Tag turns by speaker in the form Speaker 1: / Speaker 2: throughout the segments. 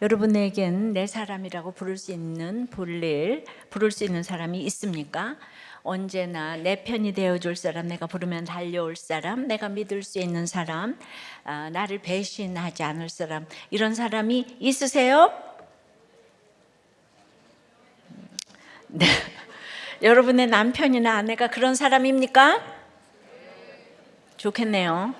Speaker 1: 여러분에겐 내 사람이라고 부를 수 있는 사람이 있습니까? 언제나 내 편이 되어줄 사람, 내가 부르면 달려올 사람, 내가 믿을 수 있는 사람, 나를 배신하지 않을 사람, 이런 사람이 있으세요? 네. 여러분의 남편이나 아내가 그런 사람입니까? 좋겠네요.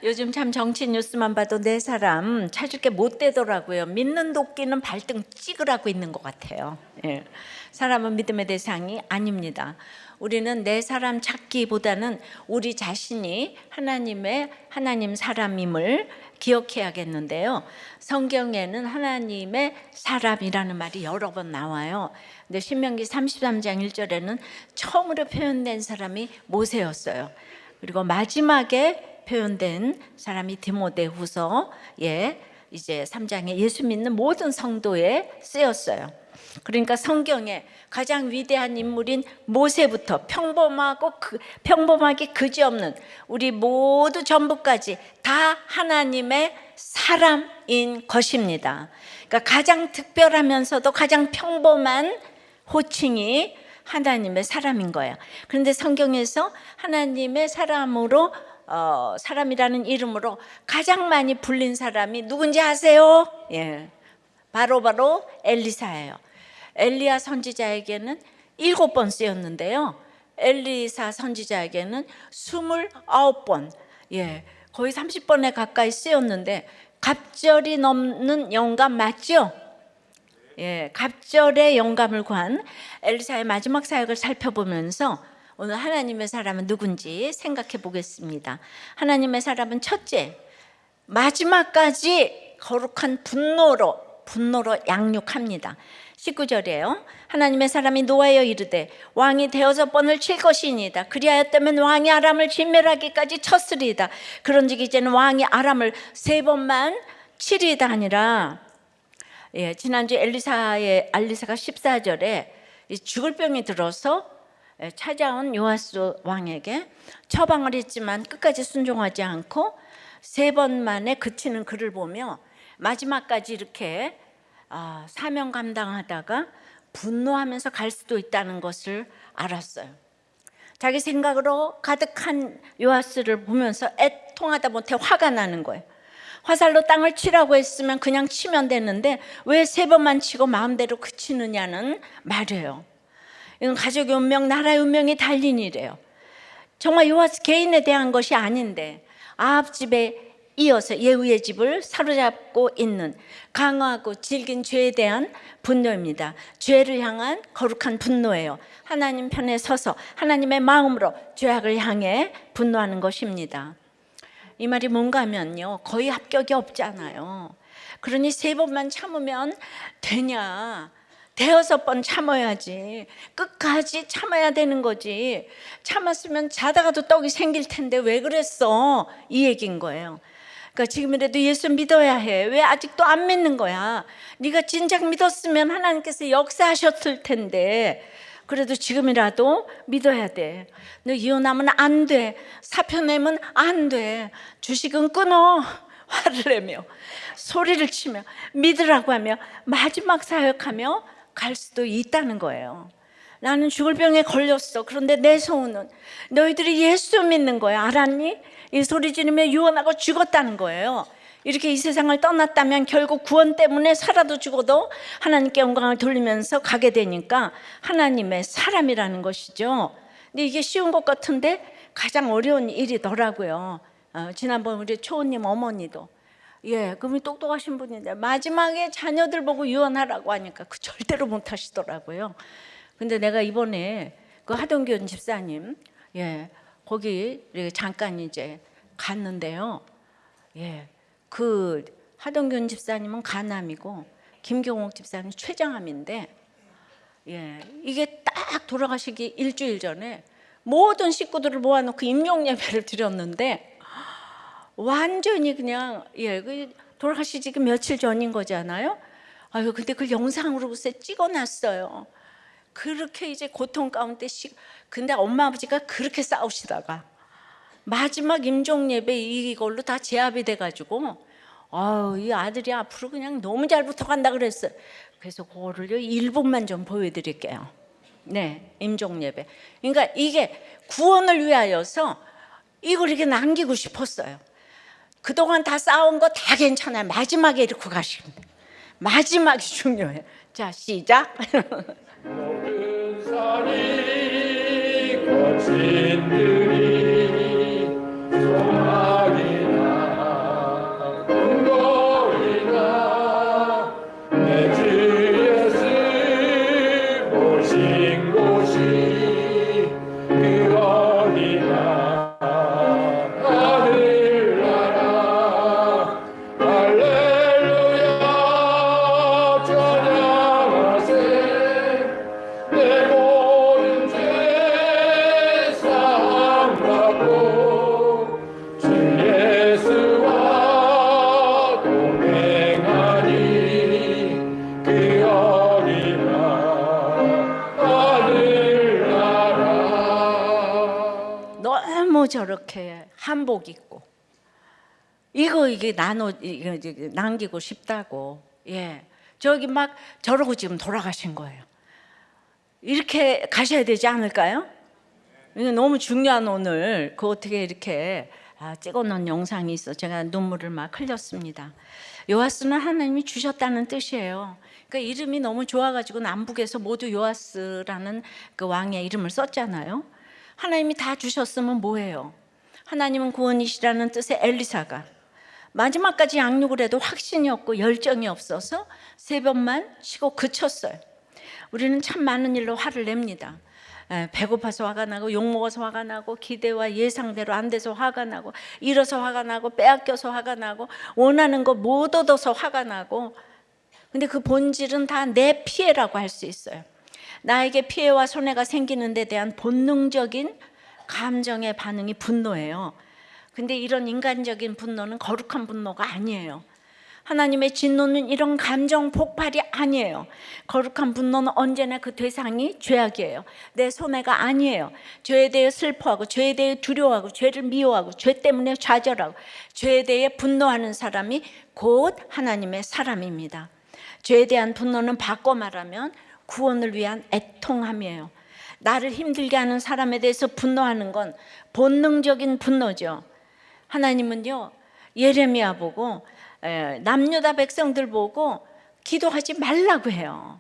Speaker 1: 요즘 참 정치 뉴스만 봐도 내 사람 찾을 게 못 되더라고요. 믿는 도끼는 발등 찍으라고 있는 것 같아요. 예. 사람은 믿음의 대상이 아닙니다. 우리는 내 사람 찾기보다는 우리 자신이 하나님 사람임을 기억해야겠는데요. 성경에는 하나님의 사람이라는 말이 여러 번 나와요. 근데 신명기 33장 1절에는 처음으로 표현된 사람이 모세였어요. 그리고 마지막에 표현된 사람이 디모데후서에 이제 3장에 예수 믿는 모든 성도에 쓰였어요. 그러니까 성경에 가장 위대한 인물인 모세부터 평범하게 그지없는 우리 모두 전부까지 다 하나님의 사람인 것입니다. 그러니까 가장 특별하면서도 가장 평범한 호칭이 하나님의 사람인 거예요. 그런데 성경에서 하나님의 사람이라는 이름으로 가장 많이 불린 사람이 누군지 아세요? 예, 바로 엘리사예요. 엘리야 선지자에게는 7번 쓰였는데요. 엘리사 선지자에게는 29번, 거의 30번에 가까이 쓰였는데 갑절이 넘는 영감 맞죠? 갑절의 영감을 구한 엘리사의 마지막 사역을 살펴보면서 오늘 하나님의 사람은 누군지 생각해 보겠습니다. 하나님의 사람은 첫째, 마지막까지 거룩한 분노로 양육합니다. 19절이에요. 하나님의 사람이 노하여 이르되 왕이 대여섯 번을 칠 것이니이다. 그리하였다면 왕이 아람을 진멸하기까지 쳤으리이다. 그런즉 이제는 왕이 아람을 3번만 치리이다 하니라. 지난주 엘리사가 14절에 죽을 병이 들어서 찾아온 요아스 왕에게 처방을 했지만 끝까지 순종하지 않고 3번 만에 그치는 그를 보며 마지막까지 이렇게 사명 감당하다가 분노하면서 갈 수도 있다는 것을 알았어요. 자기 생각으로 가득한 요아스를 보면서 애통하다 못해 화가 나는 거예요. 화살로 땅을 치라고 했으면 그냥 치면 되는데 왜 3번만 치고 마음대로 그치느냐는 말이에요. 이건 가족의 운명, 나라의 운명이 달린 일이에요. 정말 요아스 개인에 대한 것이 아닌데 아합 집에 이어서 예후의 집을 사로잡고 있는 강하고 질긴 죄에 대한 분노입니다. 죄를 향한 거룩한 분노예요. 하나님 편에 서서 하나님의 마음으로 죄악을 향해 분노하는 것입니다. 이 말이 뭔가 하면요, 거의 합격이 없잖아요. 그러니 3번만 참으면 되냐? 대여섯 번 참아야지. 끝까지 참아야 되는 거지. 참았으면 자다가도 떡이 생길 텐데 왜 그랬어? 이 얘기인 거예요. 그러니까 지금이라도 예수 믿어야 해. 왜 아직도 안 믿는 거야? 네가 진작 믿었으면 하나님께서 역사하셨을 텐데 그래도 지금이라도 믿어야 돼. 너 이혼하면 안 돼. 사표 내면 안 돼. 주식은 끊어. 화를 내며 소리를 치며 믿으라고 하며 마지막 사역하며 갈 수도 있다는 거예요. 나는 죽을 병에 걸렸어. 그런데 내 소원은 너희들이 예수 믿는 거야. 알았니? 이 소리 지르며 유언하고 죽었다는 거예요. 이렇게 이 세상을 떠났다면 결국 구원 때문에 살아도 죽어도 하나님께 영광을 돌리면서 가게 되니까 하나님의 사람이라는 것이죠. 근데 이게 쉬운 것 같은데 가장 어려운 일이더라고요. 지난번 우리 초원님 어머니도 그분이 똑똑하신 분인데 마지막에 자녀들 보고 유언하라고 하니까 그 절대로 못 하시더라고요. 근데 내가 이번에 그 하동균 집사님 거기 잠깐 이제 갔는데요. 그 하동균 집사님은 간암이고 김경옥 집사님은 췌장암인데 이게 딱 돌아가시기 일주일 전에 모든 식구들을 모아놓고 임종 예배를 드렸는데 완전히 그냥 돌아가시지 며칠 전인 거잖아요. 근데 그 영상으로 찍어놨어요. 그렇게 이제 고통 가운데 근데 엄마 아버지가 그렇게 싸우시다가 마지막 임종 예배 이걸로 다 제압이 돼가지고 이 아들이 앞으로 그냥 너무 잘 붙어간다 그랬어요. 그래서 그거를요 1분만 좀 보여드릴게요. 네, 임종 예배. 그러니까 이게 구원을 위하여서 이걸 이렇게 남기고 싶었어요. 그동안 다 쌓은 거 다 괜찮아요. 마지막에 이렇게 가시면 돼요. 마지막이 중요해요. 자, 시작.
Speaker 2: 모든 산이 거친 들이 소망이나 근거리나 내 주 예수 모신 곳이 그거리나 하늘나라 할렐루야 찬양하세 내 모든 죄 사함받고 주 예수와 동행하니 그 어린 하늘나라.
Speaker 1: 너무 저렇게 한복 입고 이게 남기고 싶다고. 예, 저기 막 저러고 지금 돌아가신 거예요. 이렇게 가셔야 되지 않을까요? 이게 너무 중요한 오늘 그 어떻게 이렇게 찍어놓은 영상이 있어. 제가 눈물을 막 흘렸습니다. 요아스는 하나님이 주셨다는 뜻이에요. 그러니까 이름이 너무 좋아가지고 남북에서 모두 요아스라는 그 왕의 이름을 썼잖아요. 하나님이 다 주셨으면 뭐예요? 하나님은 구원이시라는 뜻의 엘리사가 마지막까지 양육을 해도 확신이 없고 열정이 없어서 3번만 쉬고 그쳤어요. 우리는 참 많은 일로 화를 냅니다. 배고파서 화가 나고 욕먹어서 화가 나고 기대와 예상대로 안 돼서 화가 나고 잃어서 화가 나고 빼앗겨서 화가 나고 원하는 거 못 얻어서 화가 나고. 근데 그 본질은 다 내 피해라고 할 수 있어요. 나에게 피해와 손해가 생기는 데 대한 본능적인 감정의 반응이 분노예요. 근데 이런 인간적인 분노는 거룩한 분노가 아니에요. 하나님의 진노는 이런 감정 폭발이 아니에요. 거룩한 분노는 언제나 그 대상이 죄악이에요. 내 손해가 아니에요. 죄에 대해 슬퍼하고 죄에 대해 두려워하고 죄를 미워하고 죄 때문에 좌절하고 죄에 대해 분노하는 사람이 곧 하나님의 사람입니다. 죄에 대한 분노는 바꿔 말하면 구원을 위한 애통함이에요. 나를 힘들게 하는 사람에 대해서 분노하는 건 본능적인 분노죠. 하나님은요 예레미야 보고 남유다 백성들 보고 기도하지 말라고 해요.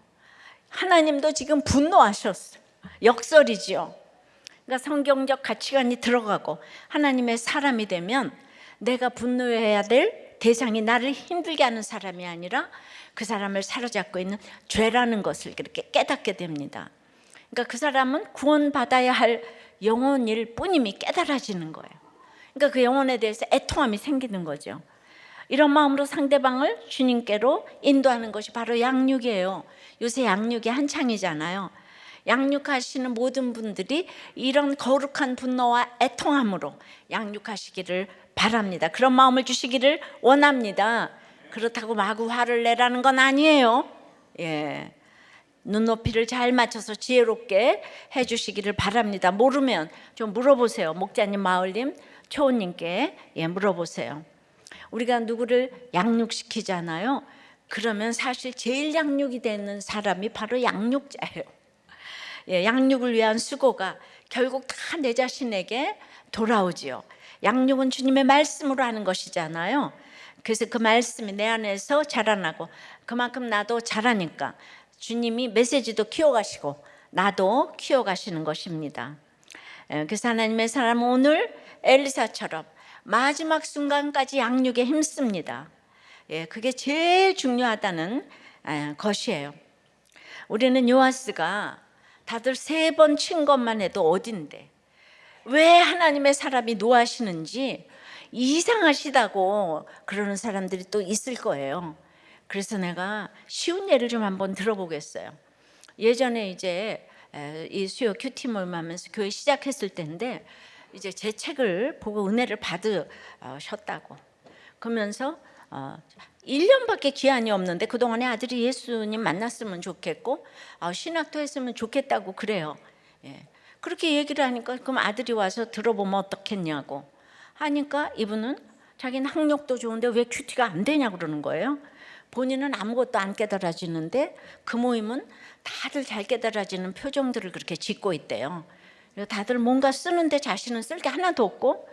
Speaker 1: 하나님도 지금 분노하셨어요. 역설이죠. 그러니까 성경적 가치관이 들어가고 하나님의 사람이 되면 내가 분노해야 될 대상이 나를 힘들게 하는 사람이 아니라 그 사람을 사로잡고 있는 죄라는 것을 그렇게 깨닫게 됩니다. 그러니까 그 사람은 구원받아야 할 영혼일 뿐임이 깨달아지는 거예요. 그러니까 그 영혼에 대해서 애통함이 생기는 거죠. 이런 마음으로 상대방을 주님께로 인도하는 것이 바로 양육이에요. 요새 양육이 한창이잖아요. 양육하시는 모든 분들이 이런 거룩한 분노와 애통함으로 양육하시기를 바랍니다. 그런 마음을 주시기를 원합니다. 그렇다고 마구 화를 내라는 건 아니에요. 예. 눈높이를 잘 맞춰서 지혜롭게 해주시기를 바랍니다. 모르면 좀 물어보세요. 목자님, 마을님, 초원님께 물어보세요. 우리가 누구를 양육시키잖아요. 그러면 사실 제일 양육이 되는 사람이 바로 양육자예요. 양육을 위한 수고가 결국 다 내 자신에게 돌아오지요. 양육은 주님의 말씀으로 하는 것이잖아요. 그래서 그 말씀이 내 안에서 자라나고 그만큼 나도 자라니까 주님이 메시지도 키워가시고 나도 키워가시는 것입니다. 그래서 하나님의 사람은 오늘 엘리사처럼 마지막 순간까지 양육에 힘씁니다. 그게 제일 중요하다는 것이에요. 우리는 요아스가 다들 3번 친 것만 해도 어딘데 왜 하나님의 사람이 노하시는지 이상하시다고 그러는 사람들이 또 있을 거예요. 그래서 내가 쉬운 예를 좀 한번 들어보겠어요. 예전에 이제 이 수요 큐티 모임 하면서 교회 시작했을 때인데 이제 제 책을 보고 은혜를 받으셨다고 그러면서 1년밖에 기한이 없는데 그동안에 아들이 예수님 만났으면 좋겠고 신학도 했으면 좋겠다고 그래요. 그렇게 얘기를 하니까 그럼 아들이 와서 들어보면 어떻겠냐고 하니까 이분은 자기는 학력도 좋은데 왜 큐티가 안 되냐 그러는 거예요. 본인은 아무것도 안 깨달아지는데 그 모임은 다들 잘 깨달아지는 표정들을 그렇게 짓고 있대요. 다들 뭔가 쓰는데 자신은 쓸 게 하나도 없고,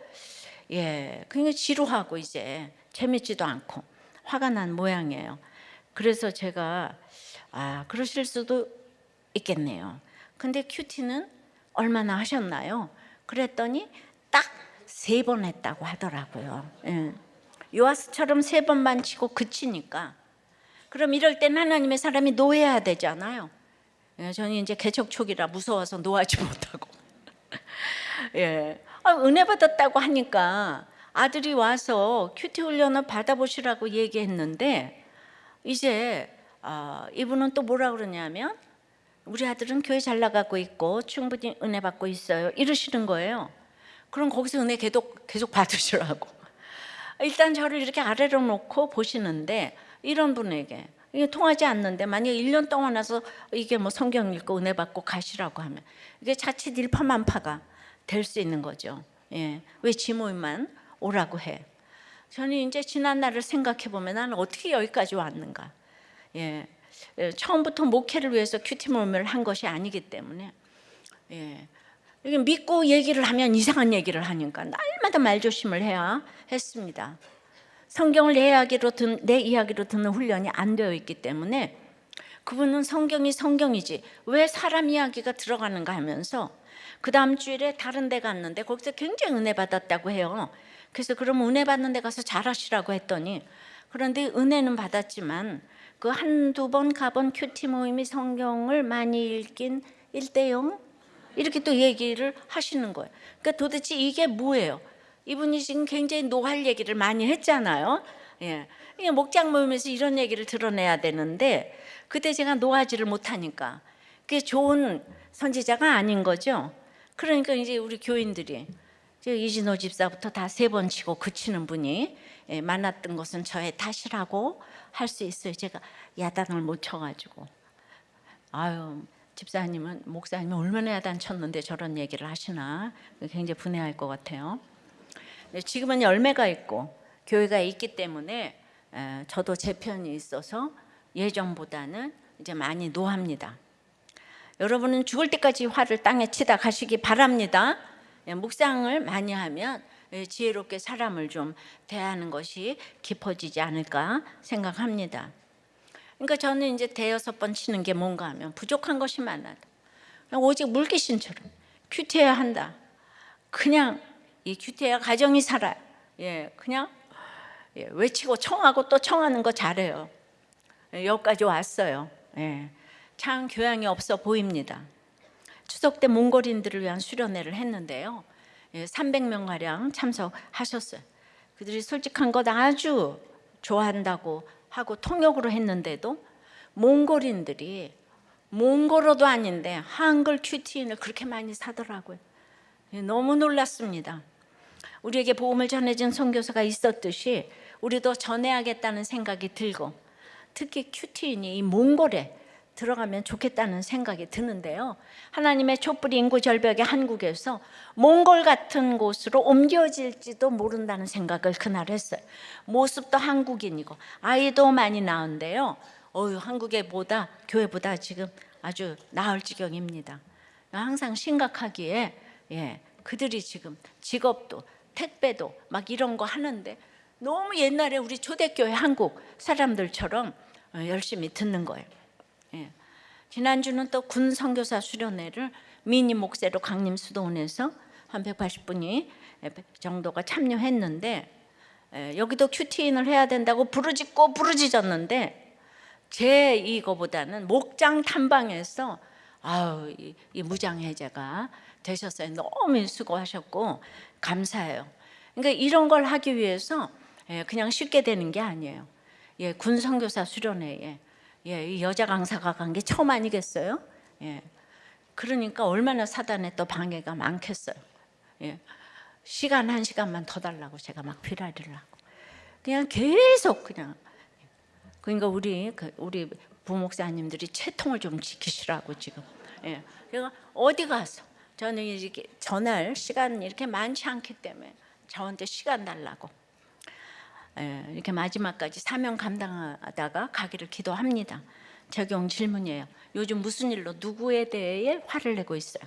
Speaker 1: 그러니까 지루하고 이제 재밌지도 않고 화가 난 모양이에요. 그래서 제가 그러실 수도 있겠네요. 근데 큐티는 얼마나 하셨나요? 그랬더니 딱 3번 했다고 하더라고요. 요아스처럼 3번만 치고 그치니까. 그럼 이럴 땐 하나님의 사람이 노해야 되잖아요. 저는 이제 개척 초기라 무서워서 노하지 못하고. 은혜 받았다고 하니까 아들이 와서 큐티 훈련을 받아보시라고 얘기했는데, 이제 이분은 또 뭐라 그러냐면 우리 아들은 교회 잘 나가고 있고 충분히 은혜 받고 있어요 이러시는 거예요. 그럼 거기서 은혜 계속 받으시라고. 일단 저를 이렇게 아래로 놓고 보시는데, 이런 분에게 이게 통하지 않는데 만약에 1년 동안 와서 이게 뭐 성경 읽고 은혜 받고 가시라고 하면 이게 자칫 일파만파가 될 수 있는 거죠. 왜 지모임만 오라고 해? 저는 이제 지난 날을 생각해 보면 나는 어떻게 여기까지 왔는가. 처음부터 목회를 위해서 큐티 모임을 한 것이 아니기 때문에, 이게 믿고 얘기를 하면 이상한 얘기를 하니까 날마다 말조심을 해야 했습니다. 성경을 내 이야기로 듣는 훈련이 안 되어 있기 때문에, 그분은 성경이 성경이지 왜 사람 이야기가 들어가는가 하면서 그 다음 주일에 다른 데 갔는데 거기서 굉장히 은혜 받았다고 해요. 그래서 그럼 은혜 받는 데 가서 잘하시라고 했더니, 그런데 은혜는 받았지만 그 한두 번 가본 큐티 모임이 성경을 많이 읽긴 1대0 이렇게 또 얘기를 하시는 거예요. 그러니까 도대체 이게 뭐예요? 이분이 지금 굉장히 노할 얘기를 많이 했잖아요. 목장 모임에서 이런 얘기를 드러내야 되는데 그때 제가 노하지를 못하니까 그게 좋은 선지자가 아닌 거죠. 그러니까 이제 우리 교인들이, 이진호 집사부터 다 3번 치고 그치는 분이 많았던 것은 저의 탓이라고 할 수 있어요. 제가 야단을 못 쳐가지고. 집사님은, 목사님은 얼마나 야단 쳤는데 저런 얘기를 하시나 굉장히 분해할 것 같아요. 지금은 열매가 있고 교회가 있기 때문에 저도 제 편이 있어서 예전보다는 이제 많이 노합니다. 여러분은 죽을 때까지 화를 땅에 치다 가시기 바랍니다. 묵상을 많이 하면 지혜롭게 사람을 좀 대하는 것이 깊어지지 않을까 생각합니다. 그러니까 저는 이제 5번 치는 게 뭔가 하면 부족한 것이 많아도 오직 물귀신처럼 큐티해야 한다. 그냥 이 큐티해야 가정이 살아요. 그냥 외치고 청하고 또 청하는 거 잘해요. 여기까지 왔어요. 참 교양이 없어 보입니다. 추석 때 몽골인들을 위한 수련회를 했는데요. 300명 가량 참석하셨어요. 그들이 솔직한 것 아주 좋아한다고 하고 통역으로 했는데도 몽골인들이 몽골어도 아닌데 한글 큐티인을 그렇게 많이 사더라고요. 너무 놀랐습니다. 우리에게 복음을 전해준 선교사가 있었듯이 우리도 전해야겠다는 생각이 들고, 특히 큐티인이 이 몽골에 들어가면 좋겠다는 생각이 드는데요. 하나님의 촛불이 인구 절벽의 한국에서 몽골 같은 곳으로 옮겨질지도 모른다는 생각을 그날 했어요. 모습도 한국인이고 아이도 많이 낳은데요. 한국에보다 교회보다 지금 아주 나을 지경입니다. 항상 심각하기에 그들이 지금 직업도 택배도 막 이런 거 하는데 너무 옛날에 우리 초대교회 한국 사람들처럼 열심히 듣는 거예요. 지난주는 또 군 선교사 수련회를 미니 목세로 강림 수도원에서 한 180분이 정도가 참여했는데, 여기도 큐티인을 해야 된다고 부르짖었는데 제 이거보다는 목장 탐방에서 이 무장해제가 되셨어요. 너무 수고하셨고 감사해요. 그러니까 이런 걸 하기 위해서 그냥 쉽게 되는 게 아니에요. 군 선교사 수련회에 이 여자 강사가 간 게 처음 아니겠어요? 그러니까 얼마나 사단의 또 방해가 많겠어요. 시간 1시간만 더 달라고 제가 막 피라리를 하고 그냥 계속 그냥. 그러니까 우리 부목사님들이 채통을 좀 지키시라고 지금. 제가 어디 가서 저는 이렇게 전할 시간이 이렇게 많지 않기 때문에 저한테 시간 달라고. 이렇게 마지막까지 사명 감당하다가 가기를 기도합니다. 적용 질문이에요. 요즘 무슨 일로 누구에 대해 화를 내고 있어요?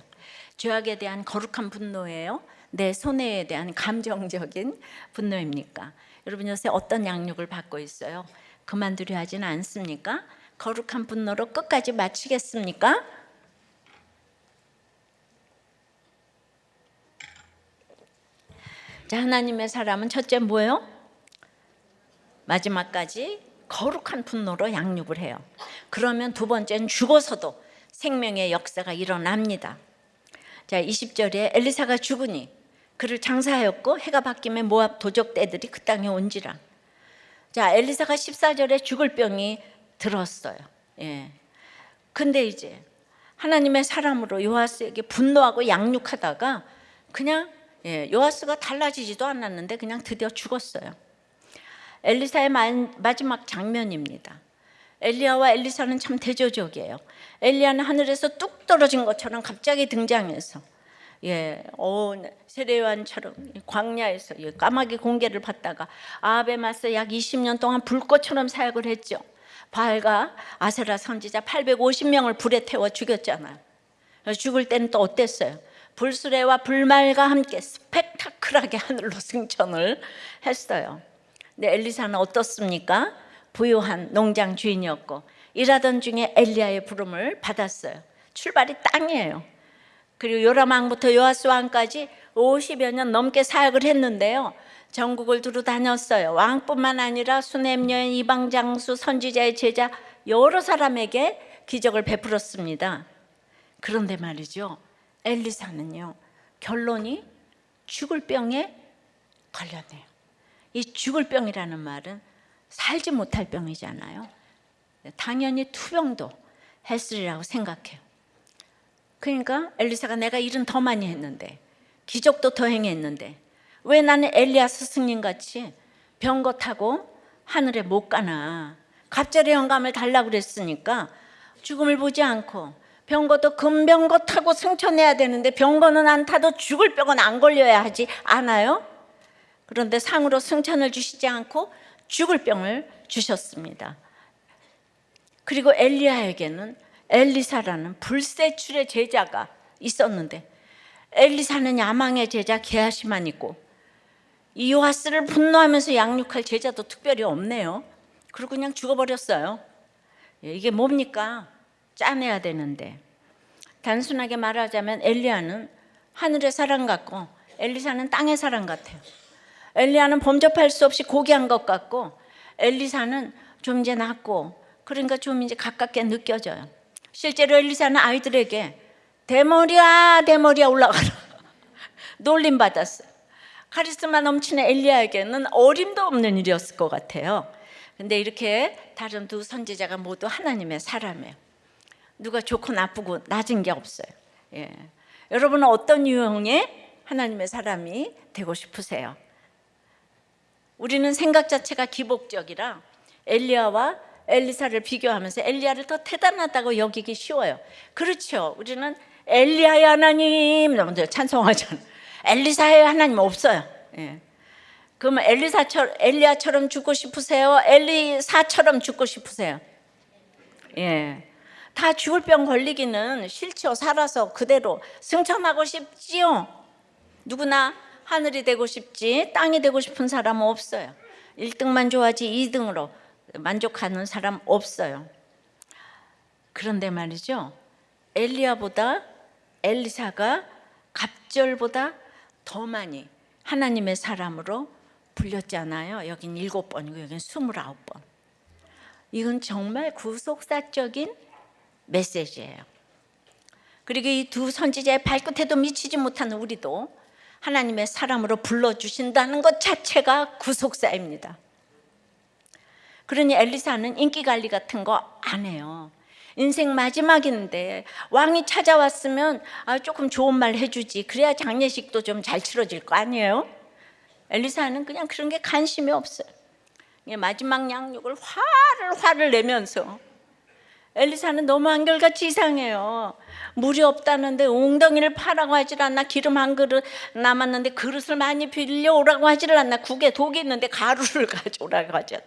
Speaker 1: 죄악에 대한 거룩한 분노예요? 내 손해에 대한 감정적인 분노입니까? 여러분 요새 어떤 양육을 받고 있어요? 그만두려 하지는 않습니까? 거룩한 분노로 끝까지 마치겠습니까? 자, 하나님의 사람은 첫째 뭐예요? 마지막까지 거룩한 분노로 양육을 해요. 그러면 두 번째는 죽어서도 생명의 역사가 일어납니다. 자, 20절에 엘리사가 죽으니 그를 장사하였고 해가 바뀌면 모압 도적떼들이 그 땅에 온지라. 자, 엘리사가 14절에 죽을 병이 들었어요. 근데 이제 하나님의 사람으로 요아스에게 분노하고 양육하다가 그냥 요아스가 달라지지도 않았는데 그냥 드디어 죽었어요. 엘리사의 마지막 장면입니다. 엘리야와 엘리사는 참 대조적이에요. 엘리야는 하늘에서 뚝 떨어진 것처럼 갑자기 등장해서 세례요한처럼 광야에서 까마귀 공개를 받다가 아합에 맞서 약 20년 동안 불꽃처럼 사역을 했죠. 바알과 아세라 선지자 850명을 불에 태워 죽였잖아요. 죽을 때는 또 어땠어요? 불수레와 불말과 함께 스펙타클하게 하늘로 승천을 했어요. 근데 엘리사는 어떻습니까? 부유한 농장 주인이었고 일하던 중에 엘리야의 부름을 받았어요. 출발이 땅이에요. 그리고 요람 왕부터 요아스 왕까지 50여 년 넘게 사역을 했는데요. 전국을 두루 다녔어요. 왕뿐만 아니라 수냄 여인, 이방 장수, 선지자의 제자 여러 사람에게 기적을 베풀었습니다. 그런데 말이죠, 엘리사는요 결론이 죽을 병에 걸렸네요. 이 죽을 병이라는 말은 살지 못할 병이잖아요. 당연히 투병도 했으리라고 생각해요. 그러니까 엘리사가 내가 일은 더 많이 했는데 기적도 더 행했는데 왜 나는 엘리야 스승님 같이 병거 타고 하늘에 못 가나. 갑절의 영감을 달라고 그랬으니까 죽음을 보지 않고 병거도 금병거 타고 승천해야 되는데 병거는 안 타도 죽을 병은 안 걸려야 하지 않아요? 그런데 상으로 승천을 주시지 않고 죽을 병을 주셨습니다. 그리고 엘리야에게는 엘리사라는 불세출의 제자가 있었는데 엘리사는 야망의 제자 게하시만 있고 이 요아스를 분노하면서 양육할 제자도 특별히 없네요. 그리고 그냥 죽어버렸어요. 이게 뭡니까? 짜내야 되는데. 단순하게 말하자면 엘리야는 하늘의 사람 같고 엘리사는 땅의 사람 같아요. 엘리야는 범접할 수 없이 고귀한 것 같고 엘리사는 좀 이제 낮고 그러니까 좀 이제 가깝게 느껴져요. 실제로 엘리사는 아이들에게 대머리야 대머리야 올라가라 놀림 받았어요. 카리스마 넘치는 엘리야에게는 어림도 없는 일이었을 것 같아요. 근데 이렇게 다른 두 선지자가 모두 하나님의 사람이에요. 누가 좋고 나쁘고 낮은 게 없어요. 여러분은 어떤 유형의 하나님의 사람이 되고 싶으세요? 우리는 생각 자체가 기복적이라 엘리야와 엘리사를 비교하면서 엘리야를 더 대단하다고 여기기 쉬워요. 그렇죠. 우리는 엘리야의 하나님 찬송하잖아요. 엘리사의 하나님 없어요. 그러면 엘리야처럼 죽고 싶으세요? 엘리사처럼 죽고 싶으세요? 다 죽을 병 걸리기는 싫죠. 살아서 그대로 승천하고 싶지요. 누구나 하늘이 되고 싶지 땅이 되고 싶은 사람은 없어요. 1등만 좋아하지 2등으로 만족하는 사람 없어요. 그런데 말이죠, 엘리야보다 엘리사가 갑절보다 더 많이 하나님의 사람으로 불렸잖아요. 여긴 7번이고 여긴 29번. 이건 정말 구속사적인 메시지예요. 그리고 이 두 선지자의 발끝에도 미치지 못하는 우리도 하나님의 사람으로 불러주신다는 것 자체가 구속사입니다. 그러니 엘리사는 인기관리 같은 거 안 해요. 인생 마지막인데 왕이 찾아왔으면 조금 좋은 말 해주지. 그래야 장례식도 좀 잘 치러질 거 아니에요? 엘리사는 그냥 그런 게 관심이 없어요. 마지막 양육을 화를 내면서 엘리사는 너무 한결같이 이상해요. 물이 없다는데 웅덩이를 파라고 하질 않나, 기름 한 그릇 남았는데 그릇을 많이 빌려오라고 하질 않나, 국에 독이 있는데 가루를 가져오라고 하지 않나.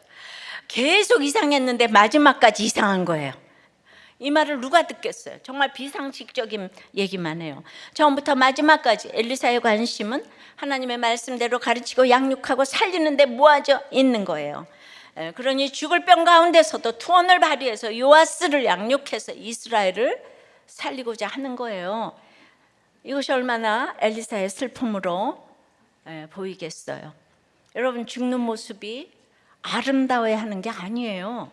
Speaker 1: 계속 이상했는데 마지막까지 이상한 거예요. 이 말을 누가 듣겠어요? 정말 비상식적인 얘기만 해요. 처음부터 마지막까지 엘리사의 관심은 하나님의 말씀대로 가르치고 양육하고 살리는 데 모아져 있는 거예요. 그러니 죽을 병 가운데서도 투혼을 발휘해서 요아스를 양육해서 이스라엘을 살리고자 하는 거예요. 이것이 얼마나 엘리사의 슬픔으로 보이겠어요. 여러분, 죽는 모습이 아름다워야 하는 게 아니에요.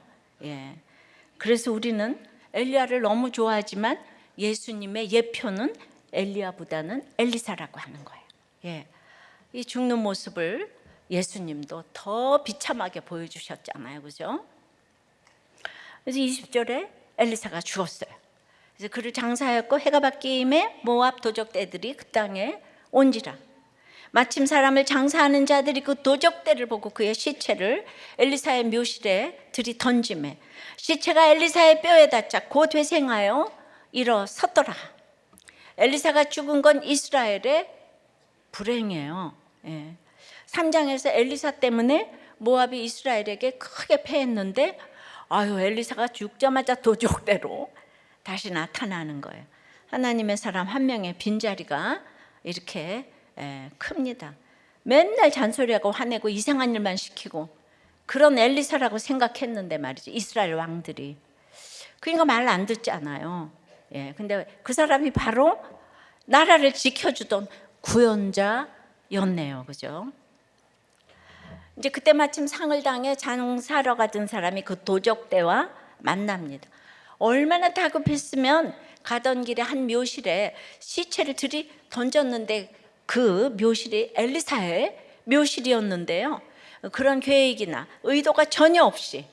Speaker 1: 그래서 우리는 엘리야를 너무 좋아하지만 예수님의 예표는 엘리야보다는 엘리사라고 하는 거예요. 이 죽는 모습을 예수님도 더 비참하게 보여주셨잖아요, 그죠? 그래서 20절에 엘리사가 죽었어요. 그래서 그를 장사하였고 해가 바뀜에 모압 도적대들이 그 땅에 온지라. 마침 사람을 장사하는 자들이 그 도적대를 보고 그의 시체를 엘리사의 묘실에 들이던지매 시체가 엘리사의 뼈에 닿자 곧 회생하여 일어섰더라. 엘리사가 죽은 건 이스라엘의 불행이에요. 3장에서 엘리사 때문에 모압이 이스라엘에게 크게 패했는데 엘리사가 죽자마자 도적대로 다시 나타나는 거예요. 하나님의 사람 한 명의 빈자리가 이렇게 큽니다. 맨날 잔소리하고 화내고 이상한 일만 시키고 그런 엘리사라고 생각했는데 말이죠, 이스라엘 왕들이. 그러니까 말 안 듣잖아요. 근데 그 사람이 바로 나라를 지켜주던 구원자였네요, 그죠? 이제 그때 마침 상을 당해 장사하러 가던 사람이 그 도적대와 만납니다. 얼마나 다급했으면 가던 길에 한 묘실에 시체를 들이 던졌는데 그 묘실이 엘리사의 묘실이었는데요. 그런 계획이나 의도가 전혀 없이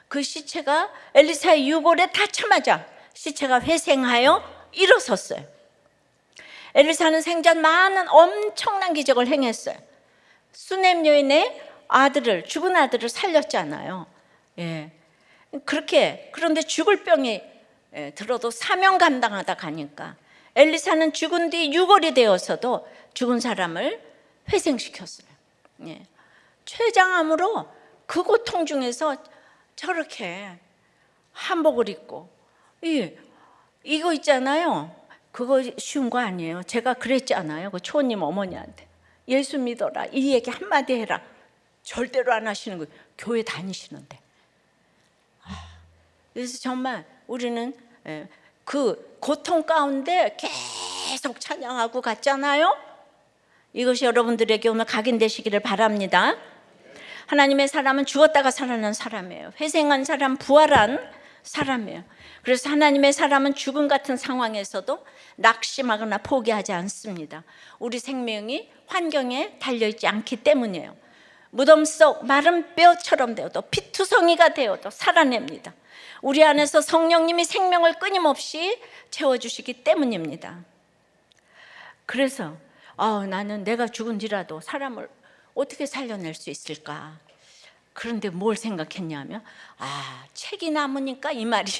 Speaker 1: 그 시체가 엘리사의 유골에 닿자마자 시체가 회생하여 일어섰어요. 엘리사는 생전 많은 엄청난 기적을 행했어요. 수넴 여인의 아들을, 죽은 아들을 살렸잖아요. 그런데 죽을 병이 들어도 사명 감당하다 가니까 엘리사는 죽은 뒤 유골이 되어서도 죽은 사람을 회생시켰어요. 췌장암으로 그 고통 중에서 저렇게 한복을 입고 이거 있잖아요. 그거 쉬운 거 아니에요. 제가 그랬잖아요. 그 초님 어머니한테 예수 믿어라, 이 얘기 한마디 해라. 절대로 안 하시는 거예요. 교회 다니시는데. 그래서 정말 우리는 그 고통 가운데 계속 찬양하고 갔잖아요. 이것이 여러분들에게 오늘 각인되시기를 바랍니다. 하나님의 사람은 죽었다가 살아난 사람이에요. 회생한 사람, 부활한 사람이에요. 그래서 하나님의 사람은 죽음 같은 상황에서도 낙심하거나 포기하지 않습니다. 우리 생명이 환경에 달려있지 않기 때문이에요. 무덤 속 마른 뼈처럼 되어도 피투성이가 되어도 살아냅니다. 우리 안에서 성령님이 생명을 끊임없이 채워주시기 때문입니다. 그래서 나는 내가 죽은 뒤라도 사람을 어떻게 살려낼 수 있을까? 그런데 뭘 생각했냐면 책이 남으니까 이 말이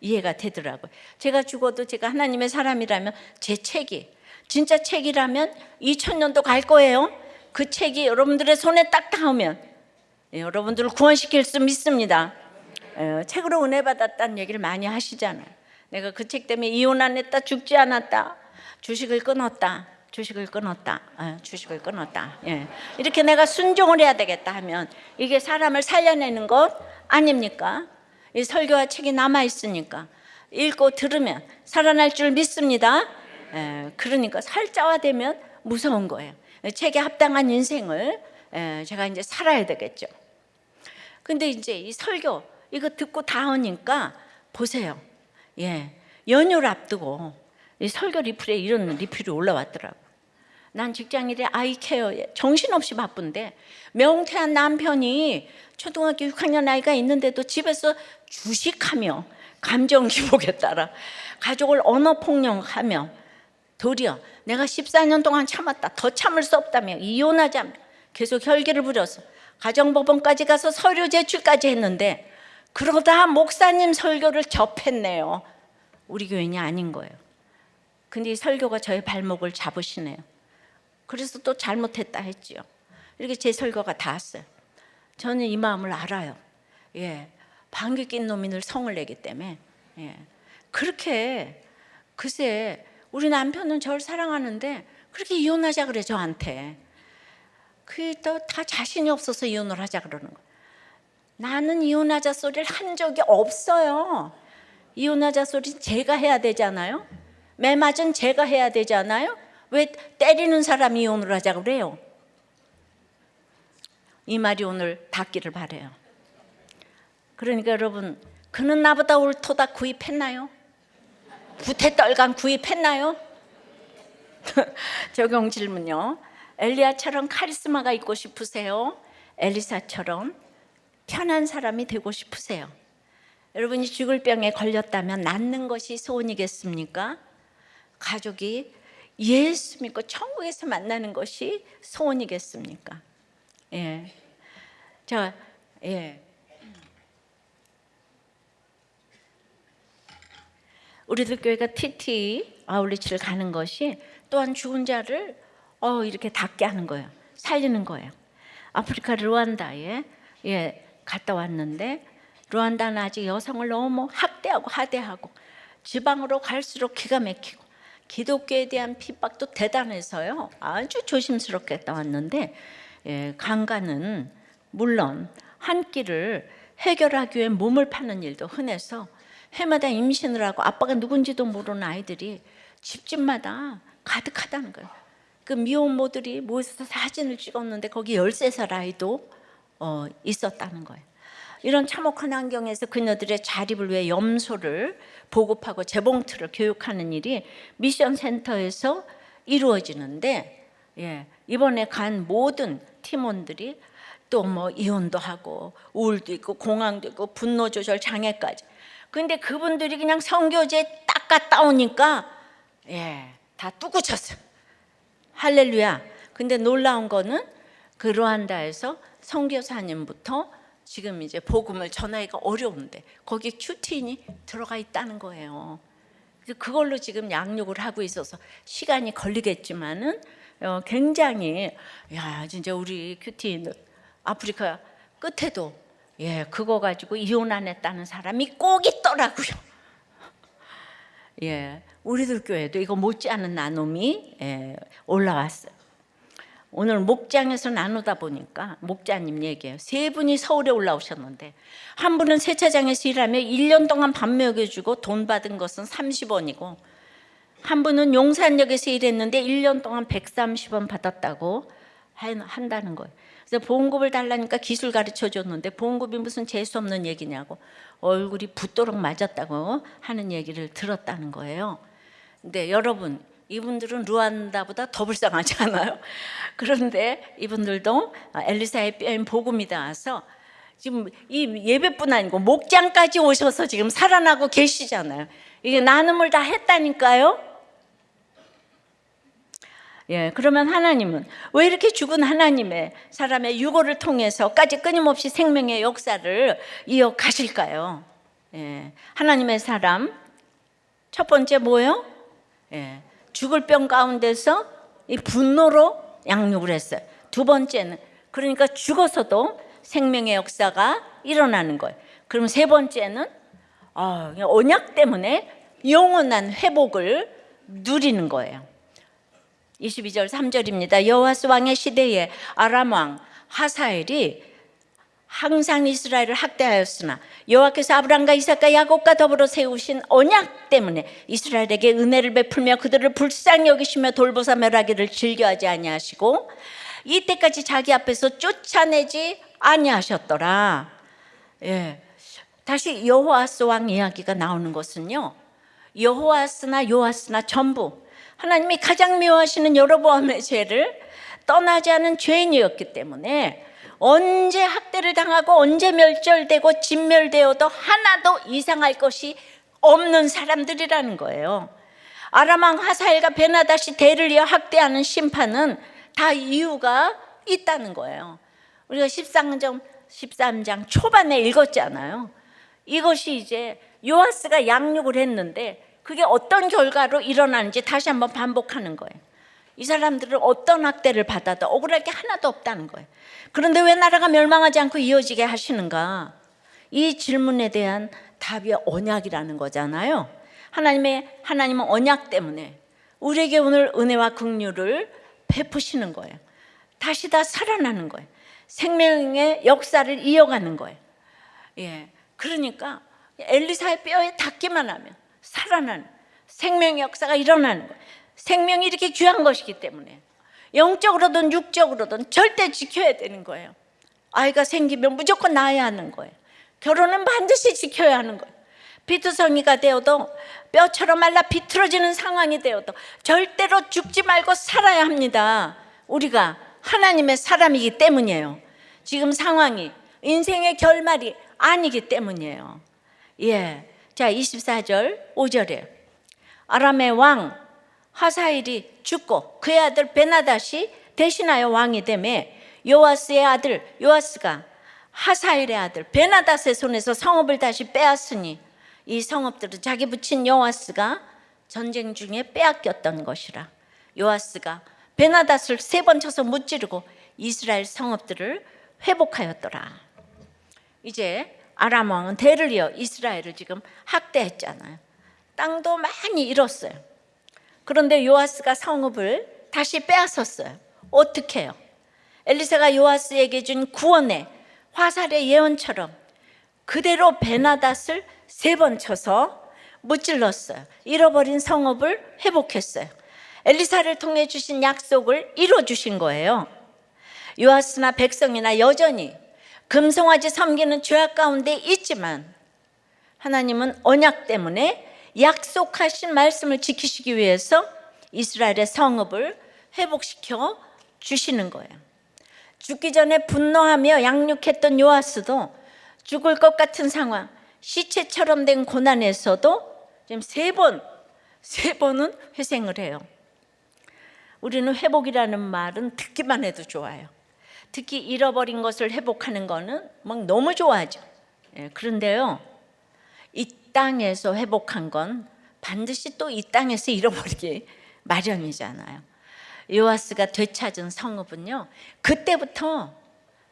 Speaker 1: 이해가 되더라고요. 제가 죽어도 제가 하나님의 사람이라면 제 책이 진짜 책이라면 2000년도 갈 거예요. 그 책이 여러분들의 손에 딱 닿으면 여러분들을 구원시킬 수 믿습니다. 책으로 은혜 받았다는 얘기를 많이 하시잖아요. 내가 그 책 때문에 이혼 안 했다, 죽지 않았다, 주식을 끊었다. 이렇게 내가 순종을 해야 되겠다 하면 이게 사람을 살려내는 것 아닙니까? 이 설교와 책이 남아있으니까 읽고 들으면 살아날 줄 믿습니다. 그러니까 살자화되면 무서운 거예요. 책에 합당한 인생을 제가 이제 살아야 되겠죠. 근데 이제 이 설교 이거 듣고 다 오니까 보세요. 연휴를 앞두고 이 설교 리플에 이런 리플이 올라왔더라고. 난 직장일에 아이 케어에 정신없이 바쁜데 명태한 남편이 초등학교 6학년 아이가 있는데도 집에서 주식하며 감정 기복에 따라 가족을 언어폭력하며 도리어 내가 14년 동안 참았다, 더 참을 수 없다며 이혼하자며 계속 혈기를 부려서 가정법원까지 가서 서류 제출까지 했는데 그러다 목사님 설교를 접했네요. 우리 교인이 아닌 거예요. 근데 이 설교가 저의 발목을 잡으시네요. 그래서 또 잘못했다 했지요. 이렇게 제 설교가 닿았어요. 저는 이 마음을 알아요. 방귀 낀 놈이 늘 성을 내기 때문에. 그렇게 글쎄 우리 남편은 저를 사랑하는데 그렇게 이혼하자 그래 저한테. 또 다 자신이 없어서 이혼을 하자 그러는 거예요. 나는 이혼하자 소리를 한 적이 없어요. 이혼하자 소리 제가 해야 되잖아요. 매 맞은 제가 해야 되잖아요. 왜 때리는 사람이 이혼을 하자 그래요? 이 말이 오늘 닿기를 바라요. 그러니까 여러분, 그는 나보다 옳도다 구입했나요? 구태떨간 구입했나요? 적용 질문요. 엘리야처럼 카리스마가 있고 싶으세요? 엘리사처럼 편한 사람이 되고 싶으세요? 여러분이 죽을 병에 걸렸다면 낫는 것이 소원이겠습니까? 가족이 예수 믿고 천국에서 만나는 것이 소원이겠습니까? 우리들 교회가 TT 아울리치를 가는 것이 또한 죽은 자를 이렇게 닿게 하는 거예요. 살리는 거예요. 아프리카 르완다에 갔다 왔는데 르완다는 아직 여성을 너무 학대하고 하대하고 지방으로 갈수록 기가 막히고 기독교에 대한 핍박도 대단해서요. 아주 조심스럽게 갔다 왔는데 강간은 물론 한 끼를 해결하기 위해 몸을 파는 일도 흔해서 해마다 임신을 하고 아빠가 누군지도 모르는 아이들이 집집마다 가득하다는 거예요. 그 미혼모들이 모여서 사진을 찍었는데 거기 13살 아이도 있었다는 거예요. 이런 참혹한 환경에서 그녀들의 자립을 위해 염소를 보급하고 재봉틀을 교육하는 일이 미션 센터에서 이루어지는데 이번에 간 모든 팀원들이 또 뭐 이혼도 하고 우울도 있고 공황도 있고 분노 조절 장애까지. 근데 그분들이 그냥 선교지에 딱 갔다 오니까 다 뚜구 쳤어요. 할렐루야. 근데 놀라운 거는 그 르완다에서 선교사님부터 지금 이제 복음을 전하기가 어려운데 거기 큐티인이 들어가 있다는 거예요. 그래서 그걸로 지금 양육을 하고 있어서 시간이 걸리겠지만은 굉장히 진짜 우리 큐티인 아프리카 끝에도 그거 가지고 이혼 안 했다는 사람이 꼭 있더라고요. 우리들 교회도 이거 못지않은 나눔이 올라왔어요. 오늘 목장에서 나누다 보니까 목자님 얘기해요. 3분이 서울에 올라오셨는데 한 분은 세차장에서 일하며 1년 동안 밥 먹여주고 돈 받은 것은 30원이고 한 분은 용산역에서 일했는데 1년 동안 130원 받았다고 한다는 거예요. 그래서 보험급을 달라니까 기술 가르쳐 줬는데 보험급이 무슨 재수 없는 얘기냐고 얼굴이 붓도록 맞았다고 하는 얘기를 들었다는 거예요. 근데 여러분, 이분들은 루안다보다 더 불쌍하지 않아요? 그런데 이분들도 엘리사의 뼈인 복음이 닿아서 지금 이 예배뿐 아니고 목장까지 오셔서 지금 살아나고 계시잖아요. 이게 나눔을 다 했다니까요. 그러면 하나님은 왜 이렇게 죽은 하나님의 사람의 유고를 통해서까지 끊임없이 생명의 역사를 이어가실까요? 하나님의 사람 첫 번째 뭐예요? 죽을 병 가운데서 이 분노로 양육을 했어요. 두 번째는 그러니까 죽어서도 생명의 역사가 일어나는 거예요. 그럼 세 번째는 언약 때문에 영원한 회복을 누리는 거예요. 22절 3절입니다. 여호와스 왕의 시대에 아람 왕 하사엘이 항상 이스라엘을 학대하였으나 여호와께서 아브람과 이삭과 야곱과 더불어 세우신 언약 때문에 이스라엘에게 은혜를 베풀며 그들을 불쌍히 여기시며 돌보사 멸하기를 즐겨하지 아니하시고 이때까지 자기 앞에서 쫓아내지 아니하셨더라. 다시 여호아스 왕 이야기가 나오는 것은요, 여호아스나 요아스나 전부 하나님이 가장 미워하시는 여로보암의 죄를 떠나지 않은 죄인이었기 때문에 언제 학대를 당하고 언제 멸절되고 진멸되어도 하나도 이상할 것이 없는 사람들이라는 거예요. 아람 왕 하사엘과 베나다시 대를 이어 학대하는 심판은 다 이유가 있다는 거예요. 우리가 13장 초반에 읽었잖아요. 이것이 이제 요아스가 양육을 했는데 그게 어떤 결과로 일어나는지 다시 한번 반복하는 거예요. 이 사람들은 어떤 학대를 받아도 억울할 게 하나도 없다는 거예요. 그런데 왜 나라가 멸망하지 않고 이어지게 하시는가? 이 질문에 대한 답이 언약이라는 거잖아요. 하나님은 언약 때문에 우리에게 오늘 은혜와 긍휼을 베푸시는 거예요. 다시 다 살아나는 거예요. 생명의 역사를 이어가는 거예요. 예, 그러니까 엘리사의 뼈에 닿기만 하면 살아나는 생명의 역사가 일어나는 거예요. 생명이 이렇게 귀한 것이기 때문에 영적으로든 육적으로든 절대 지켜야 되는 거예요. 아이가 생기면 무조건 낳아야 하는 거예요. 결혼은 반드시 지켜야 하는 거예요. 피투성이가 되어도 뼈처럼 말라 비틀어지는 상황이 되어도 절대로 죽지 말고 살아야 합니다. 우리가 하나님의 사람이기 때문이에요. 지금 상황이 인생의 결말이 아니기 때문이에요. 예, 자 24절 5절에 아람의 왕 하사엘이 죽고 그의 아들 베나닷이 대신하여 왕이 되매 요아스의 아들 요아스가 하사엘의 아들 베나닷의 손에서 성읍을 다시 빼앗으니 이 성읍들은 자기 부친 요아스가 전쟁 중에 빼앗겼던 것이라. 요아스가 베나닷을 3번 쳐서 무찌르고 이스라엘 성읍들을 회복하였더라. 이제 아람 왕은 대를 이어 이스라엘을 지금 학대했잖아요. 땅도 많이 잃었어요. 그런데 요아스가 성읍을 다시 빼앗았어요. 어떻게 해요? 엘리사가 요아스에게 준 구원의 화살의 예언처럼 그대로 베나닷을 3번 쳐서 무찔렀어요. 잃어버린 성읍을 회복했어요. 엘리사를 통해 주신 약속을 이뤄주신 거예요. 요아스나 백성이나 여전히 금송아지 섬기는 죄악 가운데 있지만 하나님은 언약 때문에 약속하신 말씀을 지키시기 위해서 이스라엘의 성읍을 회복시켜 주시는 거예요. 죽기 전에 분노하며 양육했던 요아스도 죽을 것 같은 상황, 시체처럼 된 고난에서도 지금 3번은 회생을 해요. 우리는 회복이라는 말은 듣기만 해도 좋아요. 특히 잃어버린 것을 회복하는 거는 막 너무 좋아하죠. 그런데요, 이 땅에서 회복한 건 반드시 또 이 땅에서 잃어버리기 마련이잖아요. 요아스가 되찾은 성읍은요, 그때부터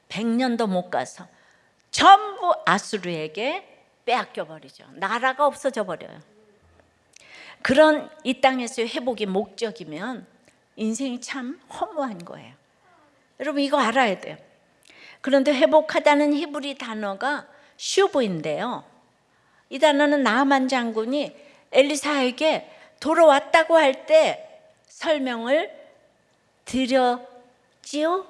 Speaker 1: 100년도 못 가서 전부 아수르에게 빼앗겨 버리죠. 나라가 없어져 버려요. 그런 이 땅에서의 회복이 목적이면 인생이 참 허무한 거예요. 여러분 이거 알아야 돼요. 그런데 회복하다는 히브리 단어가 슈브인데요, 이 단어는 나아만 장군이 엘리사에게 돌아왔다고 할 때 설명을 드렸지요.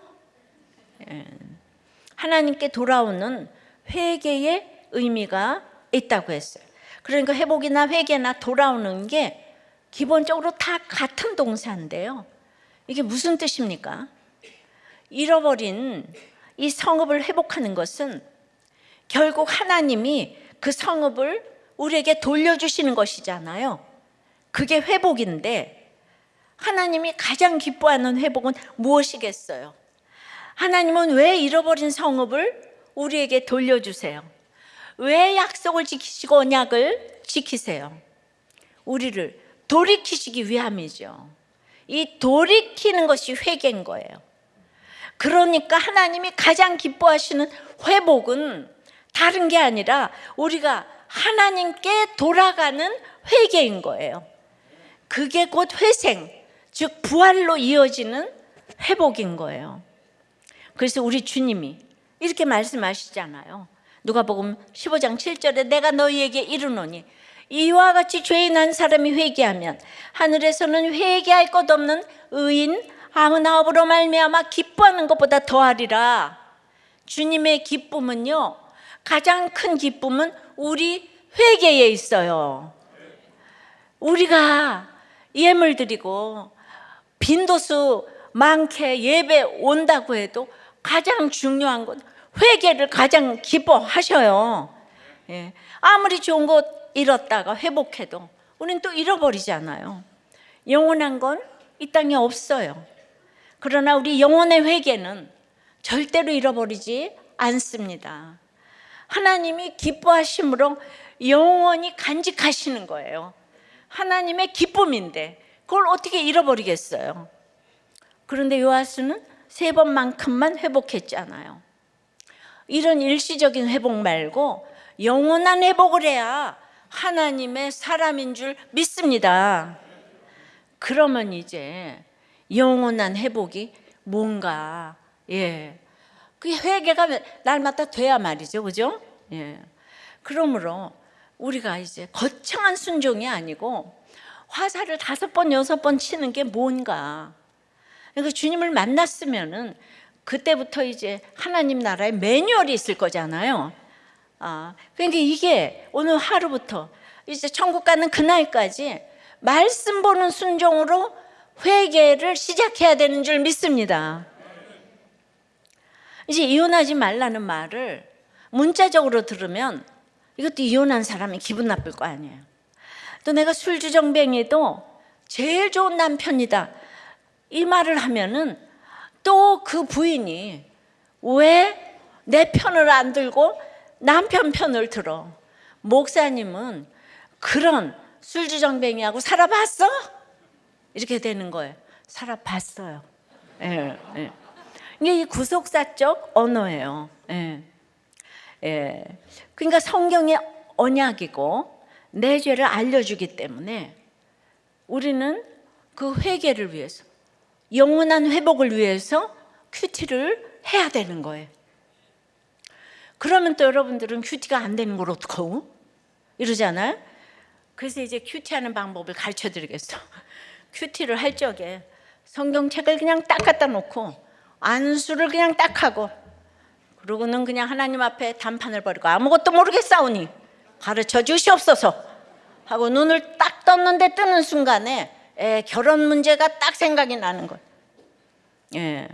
Speaker 1: 하나님께 돌아오는 회개의 의미가 있다고 했어요. 그러니까 회복이나 회개나 돌아오는 게 기본적으로 다 같은 동사인데요, 이게 무슨 뜻입니까? 잃어버린 이 성읍을 회복하는 것은 결국 하나님이 그 성읍을 우리에게 돌려주시는 것이잖아요. 그게 회복인데 하나님이 가장 기뻐하는 회복은 무엇이겠어요? 하나님은 왜 잃어버린 성읍을 우리에게 돌려주세요? 왜 약속을 지키시고 언약을 지키세요? 우리를 돌이키시기 위함이죠. 이 돌이키는 것이 회개인 거예요. 그러니까 하나님이 가장 기뻐하시는 회복은 다른 게 아니라 우리가 하나님께 돌아가는 회개인 거예요. 그게 곧 회생, 즉 부활로 이어지는 회복인 거예요. 그래서 우리 주님이 이렇게 말씀하시잖아요. 누가복음 15장 7절에 내가 너희에게 이르노니 이와 같이 죄인 한 사람이 회개하면 하늘에서는 회개할 것 없는 의인 99으로 말미암아 기뻐하는 것보다 더하리라. 주님의 기쁨은요, 가장 큰 기쁨은 우리 회개에 있어요. 우리가 예물 드리고 빈도수 많게 예배 온다고 해도 가장 중요한 건 회개를 가장 기뻐하셔요. 아무리 좋은 것 잃었다가 회복해도 우리는 또 잃어버리잖아요. 영원한 건 이 땅에 없어요. 그러나 우리 영혼의 회개는 절대로 잃어버리지 않습니다. 하나님이 기뻐하심으로 영원히 간직하시는 거예요. 하나님의 기쁨인데 그걸 어떻게 잃어버리겠어요? 그런데 요아스는 3번만큼만 회복했잖아요. 이런 일시적인 회복 말고 영원한 회복을 해야 하나님의 사람인 줄 믿습니다. 그러면 이제 영원한 회복이 뭔가, 그 회개가 날마다 돼야 말이죠, 그죠? 그러므로 우리가 이제 거창한 순종이 아니고 화살을 5번, 6번 치는 게 뭔가. 그러니까 주님을 만났으면은 그때부터 이제 하나님 나라의 매뉴얼이 있을 거잖아요. 그러니까 이게 오늘 하루부터 이제 천국 가는 그날까지 말씀 보는 순종으로 회개를 시작해야 되는 줄 믿습니다. 이제 이혼하지 말라는 말을 문자적으로 들으면 이것도 이혼한 사람이 기분 나쁠 거 아니에요. 또 내가 술주정뱅이도 제일 좋은 남편이다 이 말을 하면은 또 그 부인이 왜 내 편을 안 들고 남편 편을 들어? 목사님은 그런 술주정뱅이하고 살아봤어? 이렇게 되는 거예요. 살아봤어요. 이게 이 구속사적 언어예요. 그러니까 성경의 언약이고 내 죄를 알려주기 때문에 우리는 그 회개를 위해서, 영원한 회복을 위해서 큐티를 해야 되는 거예요. 그러면 또 여러분들은 큐티가 안 되는 걸 어떡하고? 이러잖아요. 그래서 이제 큐티하는 방법을 가르쳐 드리겠어. 큐티를 할 적에 성경책을 그냥 딱 갖다 놓고 안수를 그냥 딱 하고, 그러고는 그냥 하나님 앞에 단판을 벌이고 아무것도 모르겠사오니 가르쳐 주시옵소서 하고 눈을 딱 떴는데 뜨는 순간에 결혼 문제가 딱 생각이 나는 거예요.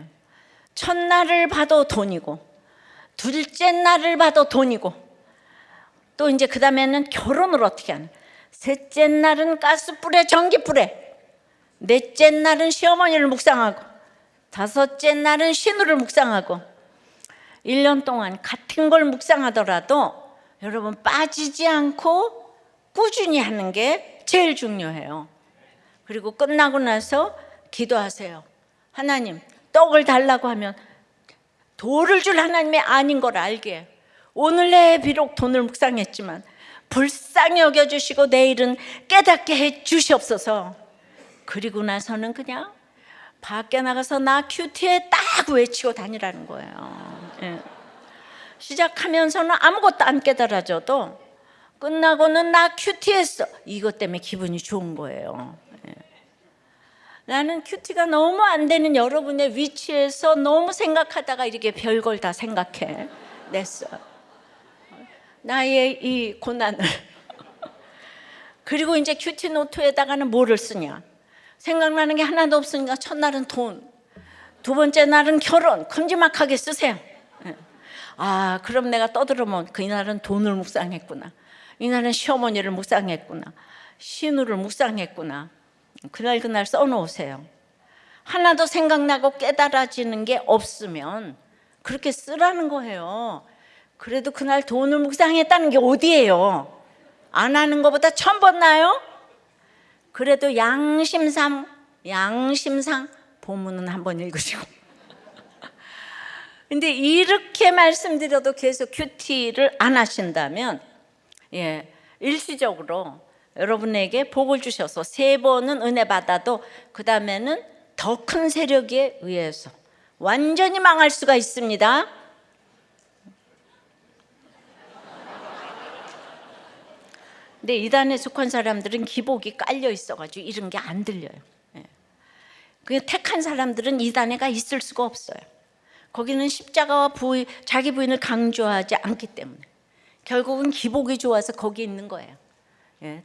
Speaker 1: 첫날을 봐도 돈이고 둘째 날을 봐도 돈이고 또 이제 그 다음에는 결혼을 어떻게 하나, 셋째 날은 가스불에 전기불에, 넷째 날은 시어머니를 묵상하고 다섯째 날은 신우를 묵상하고 1년 동안 같은 걸 묵상하더라도 여러분 빠지지 않고 꾸준히 하는 게 제일 중요해요. 그리고 끝나고 나서 기도하세요. 하나님, 떡을 달라고 하면 돌을 줄 하나님이 아닌 걸 알게, 오늘 내 비록 돈을 묵상했지만 불쌍히 여겨주시고 내일은 깨닫게 해 주시옵소서. 그리고 나서는 그냥 밖에 나가서 나 큐티에 딱 외치고 다니라는 거예요. 시작하면서는 아무것도 안 깨달아져도 끝나고는 나 큐티했어, 이것 때문에 기분이 좋은 거예요. 나는 큐티가 너무 안 되는 여러분의 위치에서 너무 생각하다가 이렇게 별걸 다 생각해 냈어, 나의 이 고난을. 그리고 이제 큐티 노트에다가는 뭐를 쓰냐, 생각나는 게 하나도 없으니까 첫날은 돈, 두 번째 날은 결혼, 큼지막하게 쓰세요. 그럼 내가 떠들으면 그날은 돈을 묵상했구나, 이날은 시어머니를 묵상했구나, 신우를 묵상했구나, 그날 써놓으세요. 하나도 생각나고 깨달아지는 게 없으면 그렇게 쓰라는 거예요. 그래도 그날 돈을 묵상했다는 게 어디예요? 안 하는 것보다 1000번 나요? 그래도 양심상 본문은 한번 읽으시고. 근데 이렇게 말씀드려도 계속 큐티를 안 하신다면 일시적으로 여러분에게 복을 주셔서 3번은 은혜 받아도 그 다음에는 더 큰 세력에 의해서 완전히 망할 수가 있습니다. 근데 이단에 속한 사람들은 기복이 깔려 있어가지고 이런 게 안 들려요. 그 택한 사람들은 이단에가 있을 수가 없어요. 거기는 십자가와 자기 부인을 강조하지 않기 때문에 결국은 기복이 좋아서 거기 있는 거예요.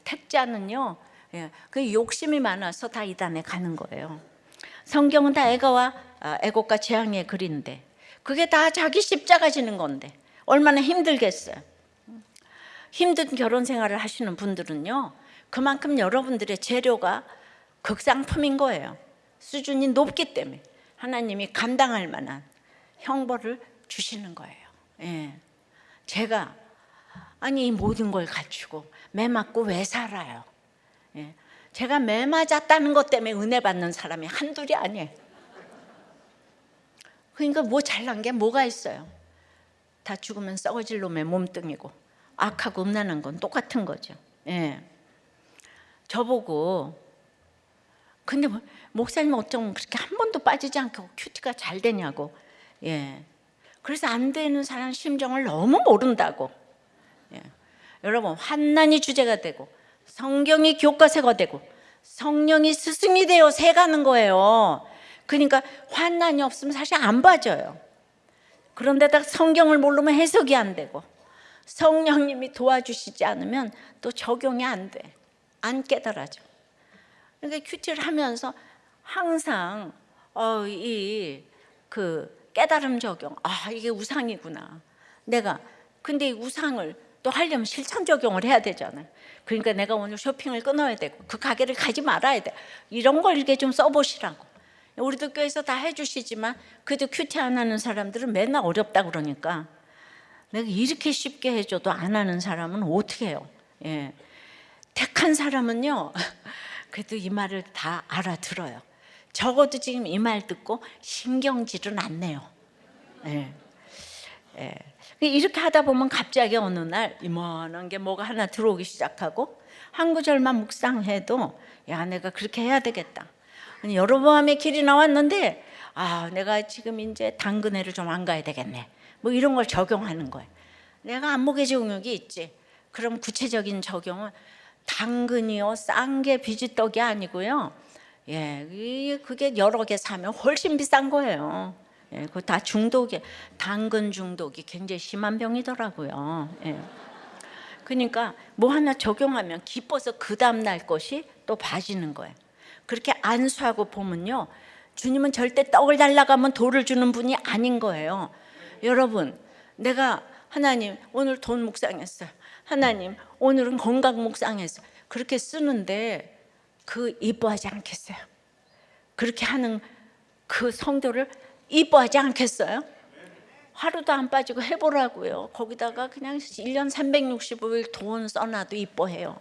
Speaker 1: 택자는요, 그 욕심이 많아서 다 이단에 가는 거예요. 성경은 다 애곡과 재앙의 글인데 그게 다 자기 십자가 지는 건데 얼마나 힘들겠어요. 힘든 결혼 생활을 하시는 분들은요, 그만큼 여러분들의 재료가 극상품인 거예요. 수준이 높기 때문에 하나님이 감당할 만한 형벌을 주시는 거예요. 제가 아니 이 모든 걸 갖추고 매 맞고 왜 살아요? 예. 제가 매 맞았다는 것 때문에 은혜 받는 사람이 한둘이 아니에요. 그러니까 뭐 잘난 게 뭐가 있어요? 다 죽으면 썩어질 놈의 몸뚱이고 악하고 음란한 건 똑같은 거죠. 예. 저보고 근데 목사님 어쩜 그렇게 한 번도 빠지지 않고 큐티가 잘 되냐고. 예. 그래서 안 되는 사람 심정을 너무 모른다고. 예. 여러분 환난이 주제가 되고 성경이 교과서가 되고 성령이 스승이 되어 새가는 거예요. 그러니까 환난이 없으면 사실 안 빠져요. 그런데다 성경을 모르면 해석이 안 되고 성령님이 도와주시지 않으면 또 적용이 안 돼. 안 깨달아져. 그러니까 큐티를 하면서 항상 그 깨달음 적용. 아 이게 우상이구나. 내가 근데 이 우상을 또 하려면 실천 적용을 해야 되잖아요. 그러니까 내가 오늘 쇼핑을 끊어야 되고 그 가게를 가지 말아야 돼. 이런 걸 이렇게 좀 써보시라고. 우리도 교회에서 다 해주시지만 그래도 큐티 안 하는 사람들은 맨날 어렵다 그러니까 내가 이렇게 쉽게 해줘도 안 하는 사람은 어떻게 해요? 예. 택한 사람은요 그래도 이 말을 다 알아들어요. 적어도 지금 이 말 듣고 신경질은 안 내요. 예. 예. 이렇게 하다 보면 갑자기 어느 날 이만한 게 뭐가 하나 들어오기 시작하고 한 구절만 묵상해도 야 내가 그렇게 해야 되겠다. 여로보암의 길이 나왔는데 아 내가 지금 이제 당근회를 좀 안 가야 되겠네. 뭐 이런 걸 적용하는 거예요. 내가 안목의 정욕이 있지. 그럼 구체적인 적용은 당근이요 싼 게 비지떡이 아니고요. 예, 그게 여러 개 사면 훨씬 비싼 거예요. 예, 그거 다 중독이 당근 중독이 굉장히 심한 병이더라고요. 예. 그러니까 뭐 하나 적용하면 기뻐서 그 다음 날 것이 또 봐지는 거예요. 그렇게 안수하고 보면요, 주님은 절대 떡을 달라고 하면 돌을 주는 분이 아닌 거예요. 여러분, 내가 하나님 오늘 돈 묵상했어요. 하나님 오늘은 건강 묵상했어요. 그렇게 쓰는데 그 이뻐하지 않겠어요? 그렇게 하는 그 성도를 이뻐하지 않겠어요? 하루도 안 빠지고 해보라고요. 거기다가 그냥 1년 365일 돈 써놔도 이뻐해요.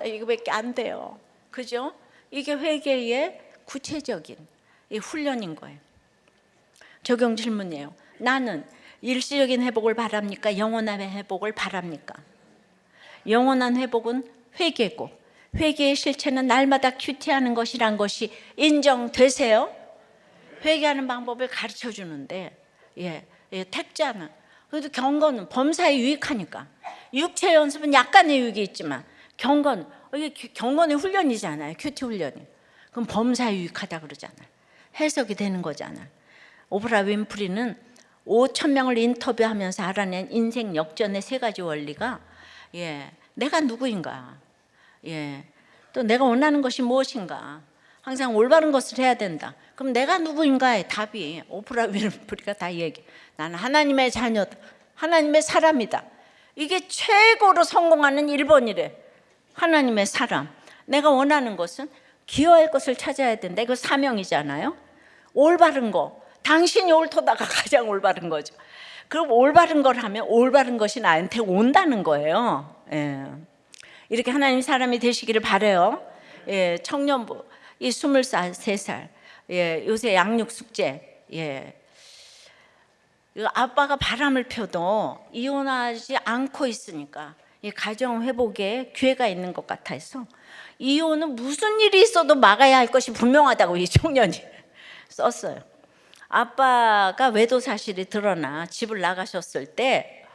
Speaker 1: 이거밖에 안 돼요. 그죠? 이게 회개의 구체적인 이 훈련인 거예요. 적용 질문이에요. 나는 일시적인 회복을 바랍니까? 영원한 회복을 바랍니까? 영원한 회복은 회개고 회개의 실체는 날마다 큐티하는 것이란 것이 인정되세요? 회개하는 방법을 가르쳐 주는데 택자는 그래도 경건은 범사에 유익하니까 육체 연습은 약간의 유익이 있지만 경건 이게 경건의 훈련이잖아요. 큐티 훈련이. 그럼 범사에 유익하다 그러잖아요. 해석이 되는 거잖아요. 오프라 윈프리는 5,000명을 인터뷰하면서 알아낸 인생 역전의 3가지 원리가 내가 누구인가, 또 내가 원하는 것이 무엇인가, 항상 올바른 것을 해야 된다. 그럼 내가 누구인가의 답이 오프라 윈프리가 다 얘기. 나는 하나님의 자녀다. 하나님의 사람이다. 이게 최고로 성공하는 1번이래. 하나님의 사람. 내가 원하는 것은 기여할 것을 찾아야 된다. 이거 사명이잖아요. 올바른 거. 당신이 옳도다가 가장 올바른 거죠. 그럼 올바른 걸 하면 올바른 것이 나한테 온다는 거예요. 이렇게 하나님 사람이 되시기를 바라요. 청년부 이 23살 요새 양육 숙제 아빠가 바람을 펴도 이혼하지 않고 있으니까 이 가정 회복에 기회가 있는 것 같아서 이혼은 무슨 일이 있어도 막아야 할 것이 분명하다고 이 청년이 썼어요. 아빠가 외도 사실이 드러나 집을 나가셨을 때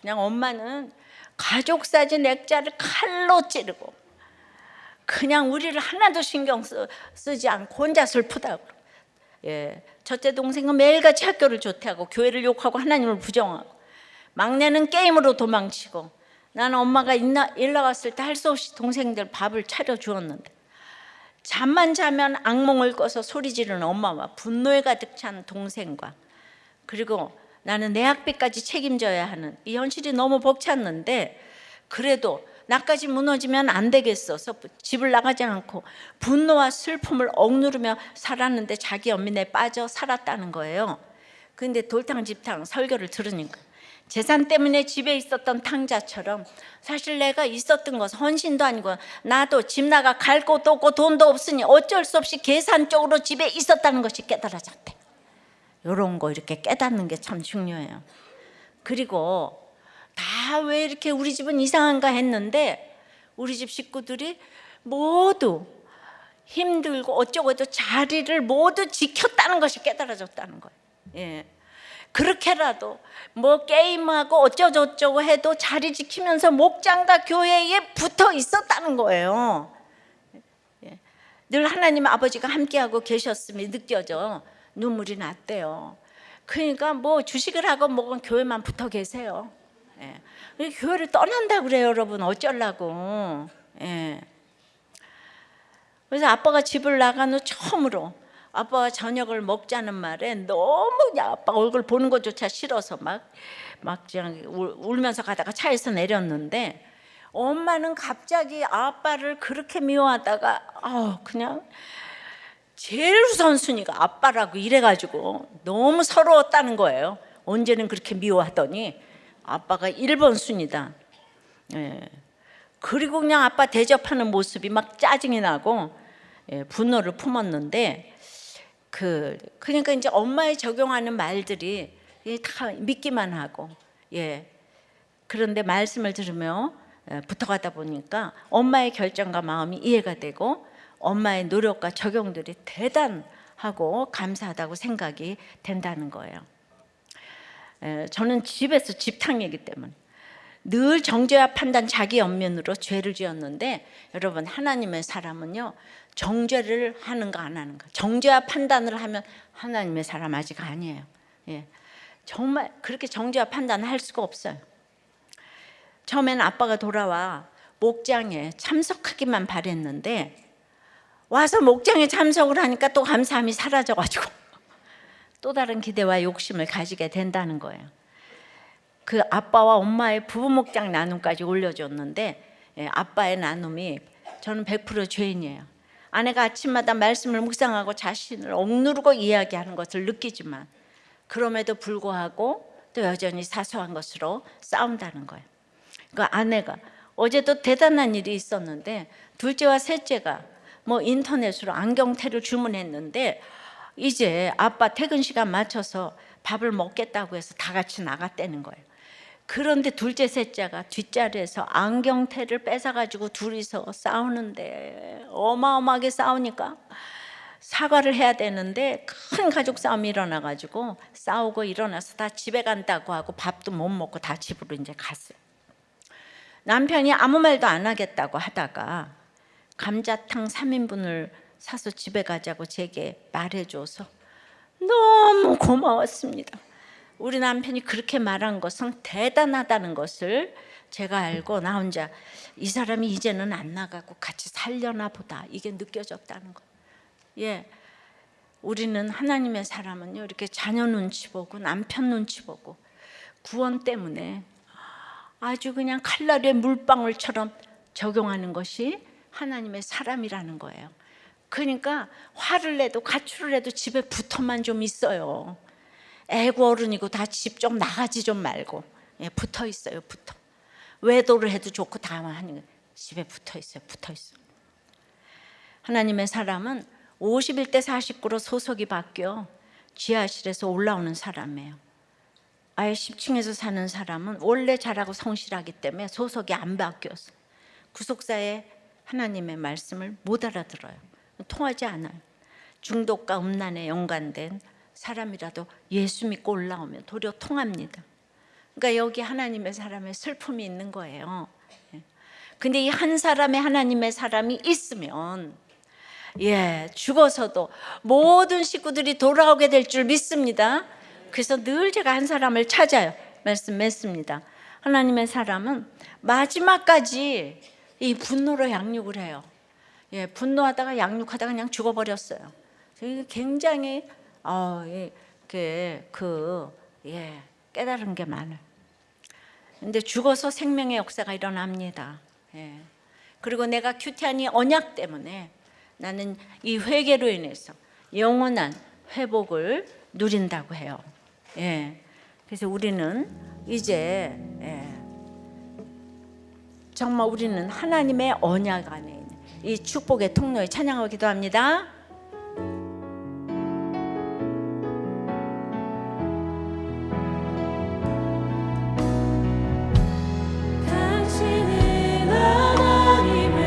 Speaker 1: 그냥 엄마는 가족 사진 액자를 칼로 찌르고 그냥 우리를 하나도 신경 쓰지 않고 혼자 슬프다고. 첫째 동생은 매일같이 학교를 조퇴하고 교회를 욕하고 하나님을 부정하고 막내는 게임으로 도망치고 나는 엄마가 일 나갔을 때 할 수 없이 동생들 밥을 차려주었는데 잠만 자면 악몽을 꿔서 소리 지르는 엄마와 분노에 가득 찬 동생과 그리고 나는 내 학비까지 책임져야 하는 이 현실이 너무 벅찼는데 그래도 나까지 무너지면 안 되겠어서 집을 나가지 않고 분노와 슬픔을 억누르며 살았는데 자기 연민에 빠져 살았다는 거예요. 근데 돌탕집탕 설교를 들으니까 재산 때문에 집에 있었던 탕자처럼 사실 내가 있었던 것은 헌신도 아니고 나도 집 나가 갈 곳도 없고 돈도 없으니 어쩔 수 없이 계산적으로 집에 있었다는 것이 깨달아졌대. 이런 거 이렇게 깨닫는 게 참 중요해요. 그리고 다 왜 이렇게 우리 집은 이상한가 했는데 우리 집 식구들이 모두 힘들고 어쩌고 자리를 모두 지켰다는 것이 깨달아졌다는 거예요. 예. 그렇게라도 뭐 게임하고 어쩌고저쩌고 해도 자리 지키면서 목장과 교회에 붙어 있었다는 거예요. 예. 늘 하나님 아버지가 함께하고 계셨음이 느껴져 눈물이 났대요. 그러니까 뭐 주식을 하고 뭐건 교회만 붙어 계세요. 예. 교회를 떠난다 그래요, 여러분. 어쩌려고. 예. 그래서 아빠가 집을 나간 후 처음으로 아빠가 저녁을 먹자는 말에 너무 아빠 얼굴 보는 것조차 싫어서 막 그냥 울면서 가다가 차에서 내렸는데 엄마는 갑자기 아빠를 그렇게 미워하다가 그냥 제일 우선순위가 아빠라고 이래가지고 너무 서러웠다는 거예요. 언제는 그렇게 미워하더니 아빠가 1번 순위다. 예. 그리고 그냥 아빠 대접하는 모습이 막 짜증이 나고 분노를 품었는데 그러니까 이제 엄마의 적용하는 말들이 다 믿기만 하고 그런데 말씀을 들으며 붙어가다 보니까 엄마의 결정과 마음이 이해가 되고 엄마의 노력과 적용들이 대단하고 감사하다고 생각이 된다는 거예요. 저는 집에서 집탕이기 때문에 늘 정죄와 판단, 자기 연민으로 죄를 지었는데 여러분 하나님의 사람은요 정죄를 하는가 안 하는가, 정죄와 판단을 하면 하나님의 사람 아직 아니에요. 정말 그렇게 정죄와 판단을 할 수가 없어요. 처음에는 아빠가 돌아와 목장에 참석하기만 바랬는데 와서 목장에 참석을 하니까 또 감사함이 사라져가지고 또 다른 기대와 욕심을 가지게 된다는 거예요. 그 아빠와 엄마의 부부 목장 나눔까지 올려줬는데 아빠의 나눔이 저는 100% 죄인이에요. 아내가 아침마다 말씀을 묵상하고 자신을 억누르고 이야기하는 것을 느끼지만 그럼에도 불구하고 또 여전히 사소한 것으로 싸운다는 거예요. 그 아내가 어제도 대단한 일이 있었는데 둘째와 셋째가 뭐 인터넷으로 안경테를 주문했는데 이제 아빠 퇴근 시간 맞춰서 밥을 먹겠다고 해서 다 같이 나갔다는 거예요. 그런데 둘째 셋째가 뒷자리에서 안경테를 뺏어가지고 둘이서 싸우는데 어마어마하게 싸우니까 사과를 해야 되는데 큰 가족 싸움이 일어나가지고 싸우고 일어나서 다 집에 간다고 하고 밥도 못 먹고 다 집으로 이제 갔어요. 남편이 아무 말도 안 하겠다고 하다가 감자탕 3인분을 사서 집에 가자고 제게 말해줘서 너무 고마웠습니다. 우리 남편이 그렇게 말한 것은 대단하다는 것을 제가 알고 나 혼자 이 사람이 이제는 안 나가고 같이 살려나 보다 이게 느껴졌다는 거예요. 우리는 하나님의 사람은요 이렇게 자녀 눈치 보고 남편 눈치 보고 구원 때문에 아주 그냥 칼날에 물방울처럼 적용하는 것이 하나님의 사람이라는 거예요. 그러니까 화를 내도 가출을 해도 집에 붙어만 좀 있어요. 애고 어른이고 다 집 좀 나가지 좀 말고 붙어 있어요. 붙어. 외도를 해도 좋고 다 하는 거예요. 집에 붙어 있어요. 붙어 있어. 하나님의 사람은 51대 49로 소속이 바뀌어 지하실에서 올라오는 사람이에요. 아예 10층에서 사는 사람은 원래 잘하고 성실하기 때문에 소속이 안 바뀌어서 구속사에 하나님의 말씀을 못 알아들어요. 통하지 않아요. 중독과 음란에 연관된 사람이라도 예수 믿고 올라오면 도리어 통합니다. 그러니까 여기 하나님의 사람의 슬픔이 있는 거예요. 근데 이 한 사람의 하나님의 사람이 있으면 죽어서도 모든 식구들이 돌아오게 될 줄 믿습니다. 그래서 늘 제가 한 사람을 찾아요. 말씀 맺습니다. 하나님의 사람은 마지막까지 이 분노로 양육을 해요. 분노하다가 양육하다가 그냥 죽어버렸어요. 굉장히 깨달은 게 많아요. 근데 죽어서 생명의 역사가 일어납니다. 그리고 내가 큐티한 이 언약 때문에 나는 이 회개로 인해서 영원한 회복을 누린다고 해요. 예. 그래서 우리는 이제 정말 우리는 하나님의 언약 안에 있는 이 축복의 통로에 찬양하고 기도합니다.
Speaker 3: 당신은 하나님의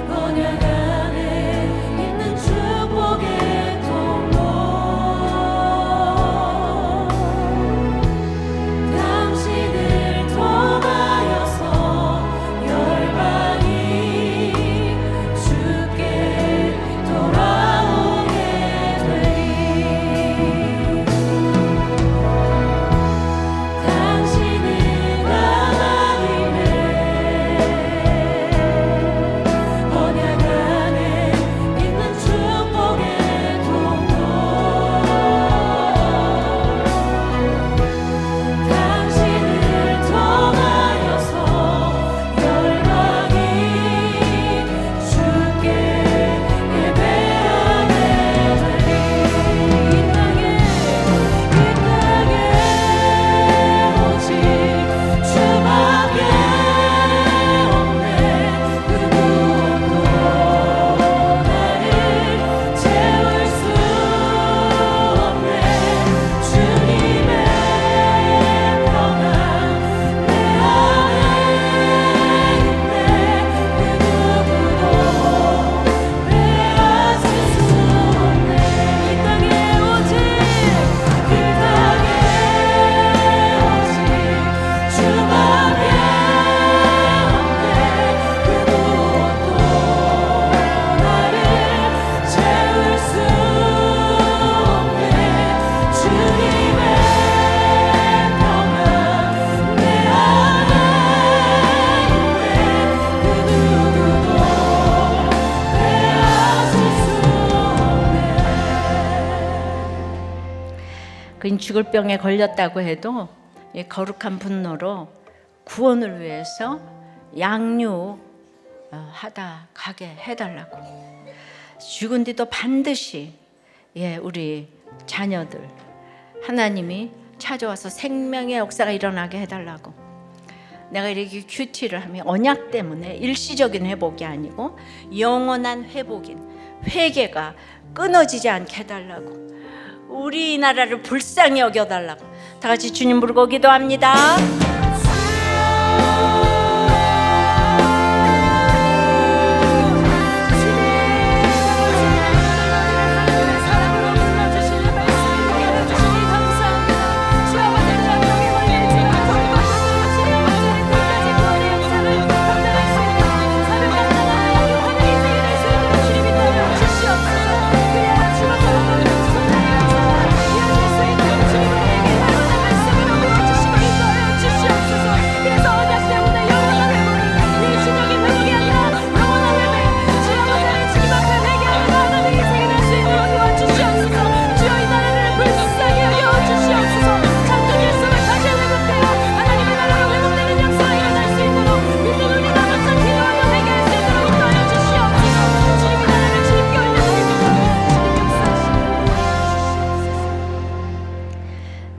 Speaker 3: 언약 안에 있는 축복의 통로 당신을 통하여서 열방이 주께 돌아오게 되리 당신은 하나님의 언약 안에 있는 축복의 통로 당신을 통하여서 열방이 주께 예배하게 되리 이 땅에 오직 주밖에 없네 그 누구도 나를 채울 수 없네 주님의 평안 내 안에 있네 그 누구도 빼앗을 수 없네 이 땅에 오직 이 땅에 오직 주밖에 없네 그 누구도 나를 채울 수 없네 주님의 평안 내 안에 있네 그 누구도 빼앗을 수 없네
Speaker 1: 그 죽을 병에 걸렸다고 해도 이 거룩한 분노로 구원을 위해서 양육하다 가게 해달라고. 죽은 뒤도 반드시 우리 자녀들 하나님이 찾아와서 생명의 역사가 일어나게 해달라고. 내가 이렇게 큐티를 하면 언약 때문에 일시적인 회복이 아니고 영원한 회복인 회개가 끊어지지 않게 해달라고. 우리나라를 불쌍히 여겨달라고. 다 같이 주님 부르고 기도합니다.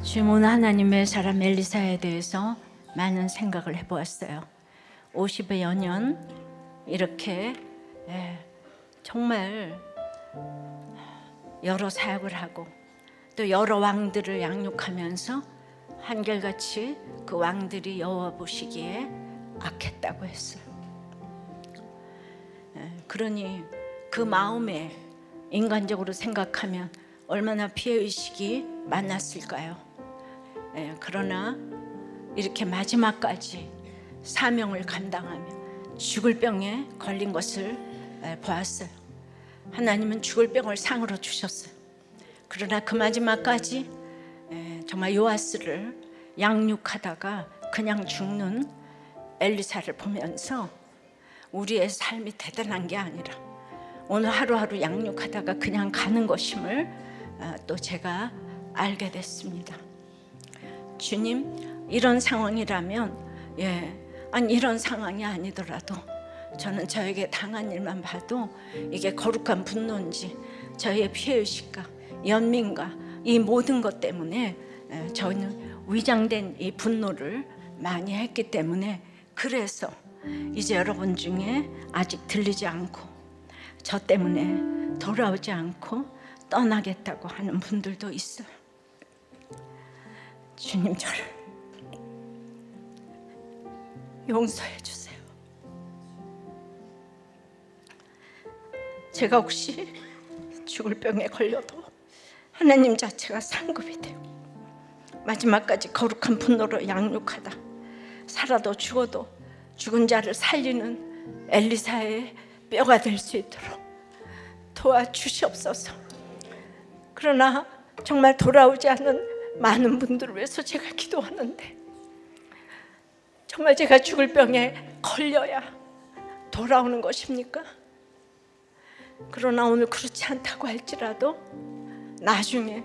Speaker 1: 주문 하나님의 사람 엘리사에 대해서 많은 생각을 해보았어요. 50여 년 이렇게 정말 여러 사역을 하고 또 여러 왕들을 양육하면서 한결같이 그 왕들이 여호와 보시기에 악했다고 했어요. 그러니 그 마음에 인간적으로 생각하면 얼마나 피해의식이 많았을까요? 그러나 이렇게 마지막까지 사명을 감당하며 죽을 병에 걸린 것을 보았어요. 하나님은 죽을 병을 상으로 주셨어요. 그러나 그 마지막까지 정말 요아스를 양육하다가 그냥 죽는 엘리사를 보면서 우리의 삶이 대단한 게 아니라 오늘 하루하루 양육하다가 그냥 가는 것임을 또 제가 알게 됐습니다. 주님, 이런 상황이라면 아니 이런 상황이 아니더라도 저는 저에게 당한 일만 봐도 이게 거룩한 분노인지 저희의 피해의식과 연민과 이 모든 것 때문에 저희는 위장된 이 분노를 많이 했기 때문에, 그래서 이제 여러분 중에 아직 들리지 않고 저 때문에 돌아오지 않고 떠나겠다고 하는 분들도 있어요. 주님, 저를 용서해 주세요. 제가 혹시 죽을 병에 걸려도 하나님 자체가 상급이 되고 마지막까지 거룩한 분노로 양육하다 살아도 죽어도 죽은 자를 살리는 엘리사의 뼈가 될 수 있도록 도와주시옵소서. 그러나 정말 돌아오지 않는 많은 분들을 위해서 제가 기도하는데, 정말 제가 죽을 병에 걸려야 돌아오는 것입니까? 그러나 오늘 그렇지 않다고 할지라도 나중에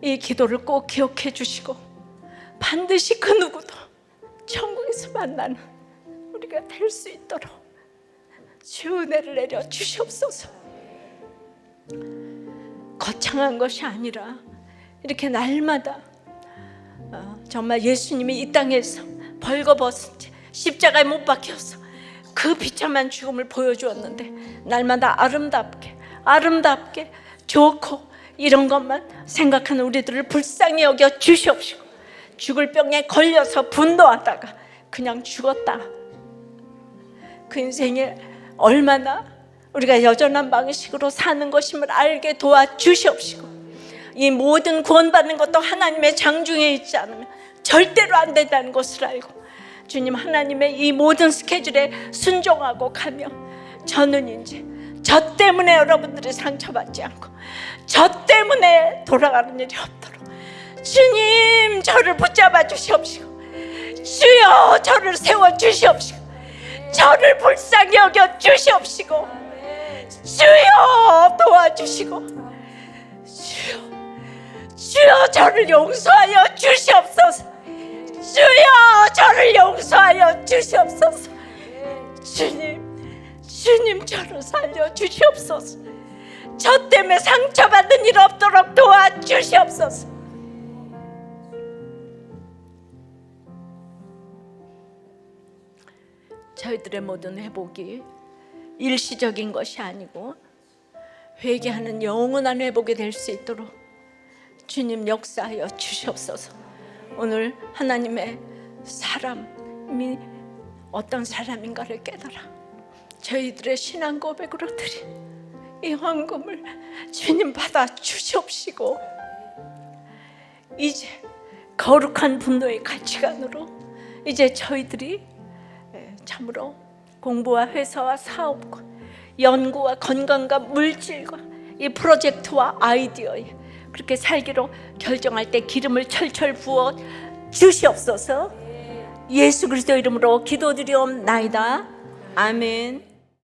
Speaker 1: 이 기도를 꼭 기억해 주시고 반드시 그 누구도 천국에서 만나는 우리가 될 수 있도록 주 은혜를 내려 주시옵소서. 거창한 것이 아니라 이렇게 날마다 정말 예수님이 이 땅에서 벌거벗은 채 십자가에 못 박혀서 그 비참한 죽음을 보여주었는데, 날마다 아름답게 좋고 이런 것만 생각하는 우리들을 불쌍히 여겨 주시옵시고, 죽을 병에 걸려서 분노하다가 그냥 죽었다, 그 인생에 얼마나 우리가 여전한 방식으로 사는 것임을 알게 도와주시옵시고, 이 모든 구원받는 것도 하나님의 장중에 있지 않으면 절대로 안 된다는 것을 알고, 주님, 하나님의 이 모든 스케줄에 순종하고 가며, 저는 이제 저 때문에 여러분들이 상처받지 않고 저 때문에 돌아가는 일이 없도록 주님, 저를 붙잡아 주시옵시고, 주여, 저를 세워 주시옵시고, 저를 불쌍히 여겨 주시옵시고, 주여 도와주시고, 주여 저를 용서하여 주시옵소서. 주여 저를 용서하여 주시옵소서. 주님 저를 살려 주시옵소서. 저 때문에 상처받는 일 없도록 도와주시옵소서. 저희들의 모든 회복이 일시적인 것이 아니고 회개하는 영원한 회복이 될 수 있도록 주님 역사하여 주시옵소서. 오늘 하나님의 사람이 어떤 사람인가를 깨달아 저희들의 신앙 고백으로 드린 이 헌금을 주님 받아 주시옵시고, 이제 거룩한 분노의 가치관으로 이제 저희들이 참으로 공부와 회사와 사업과 연구와 건강과 물질과 이 프로젝트와 아이디어에 그렇게 살기로 결정할 때 기름을 철철 부어 주시옵소서. 예수 그리스도 이름으로 기도드리옵나이다. 아멘.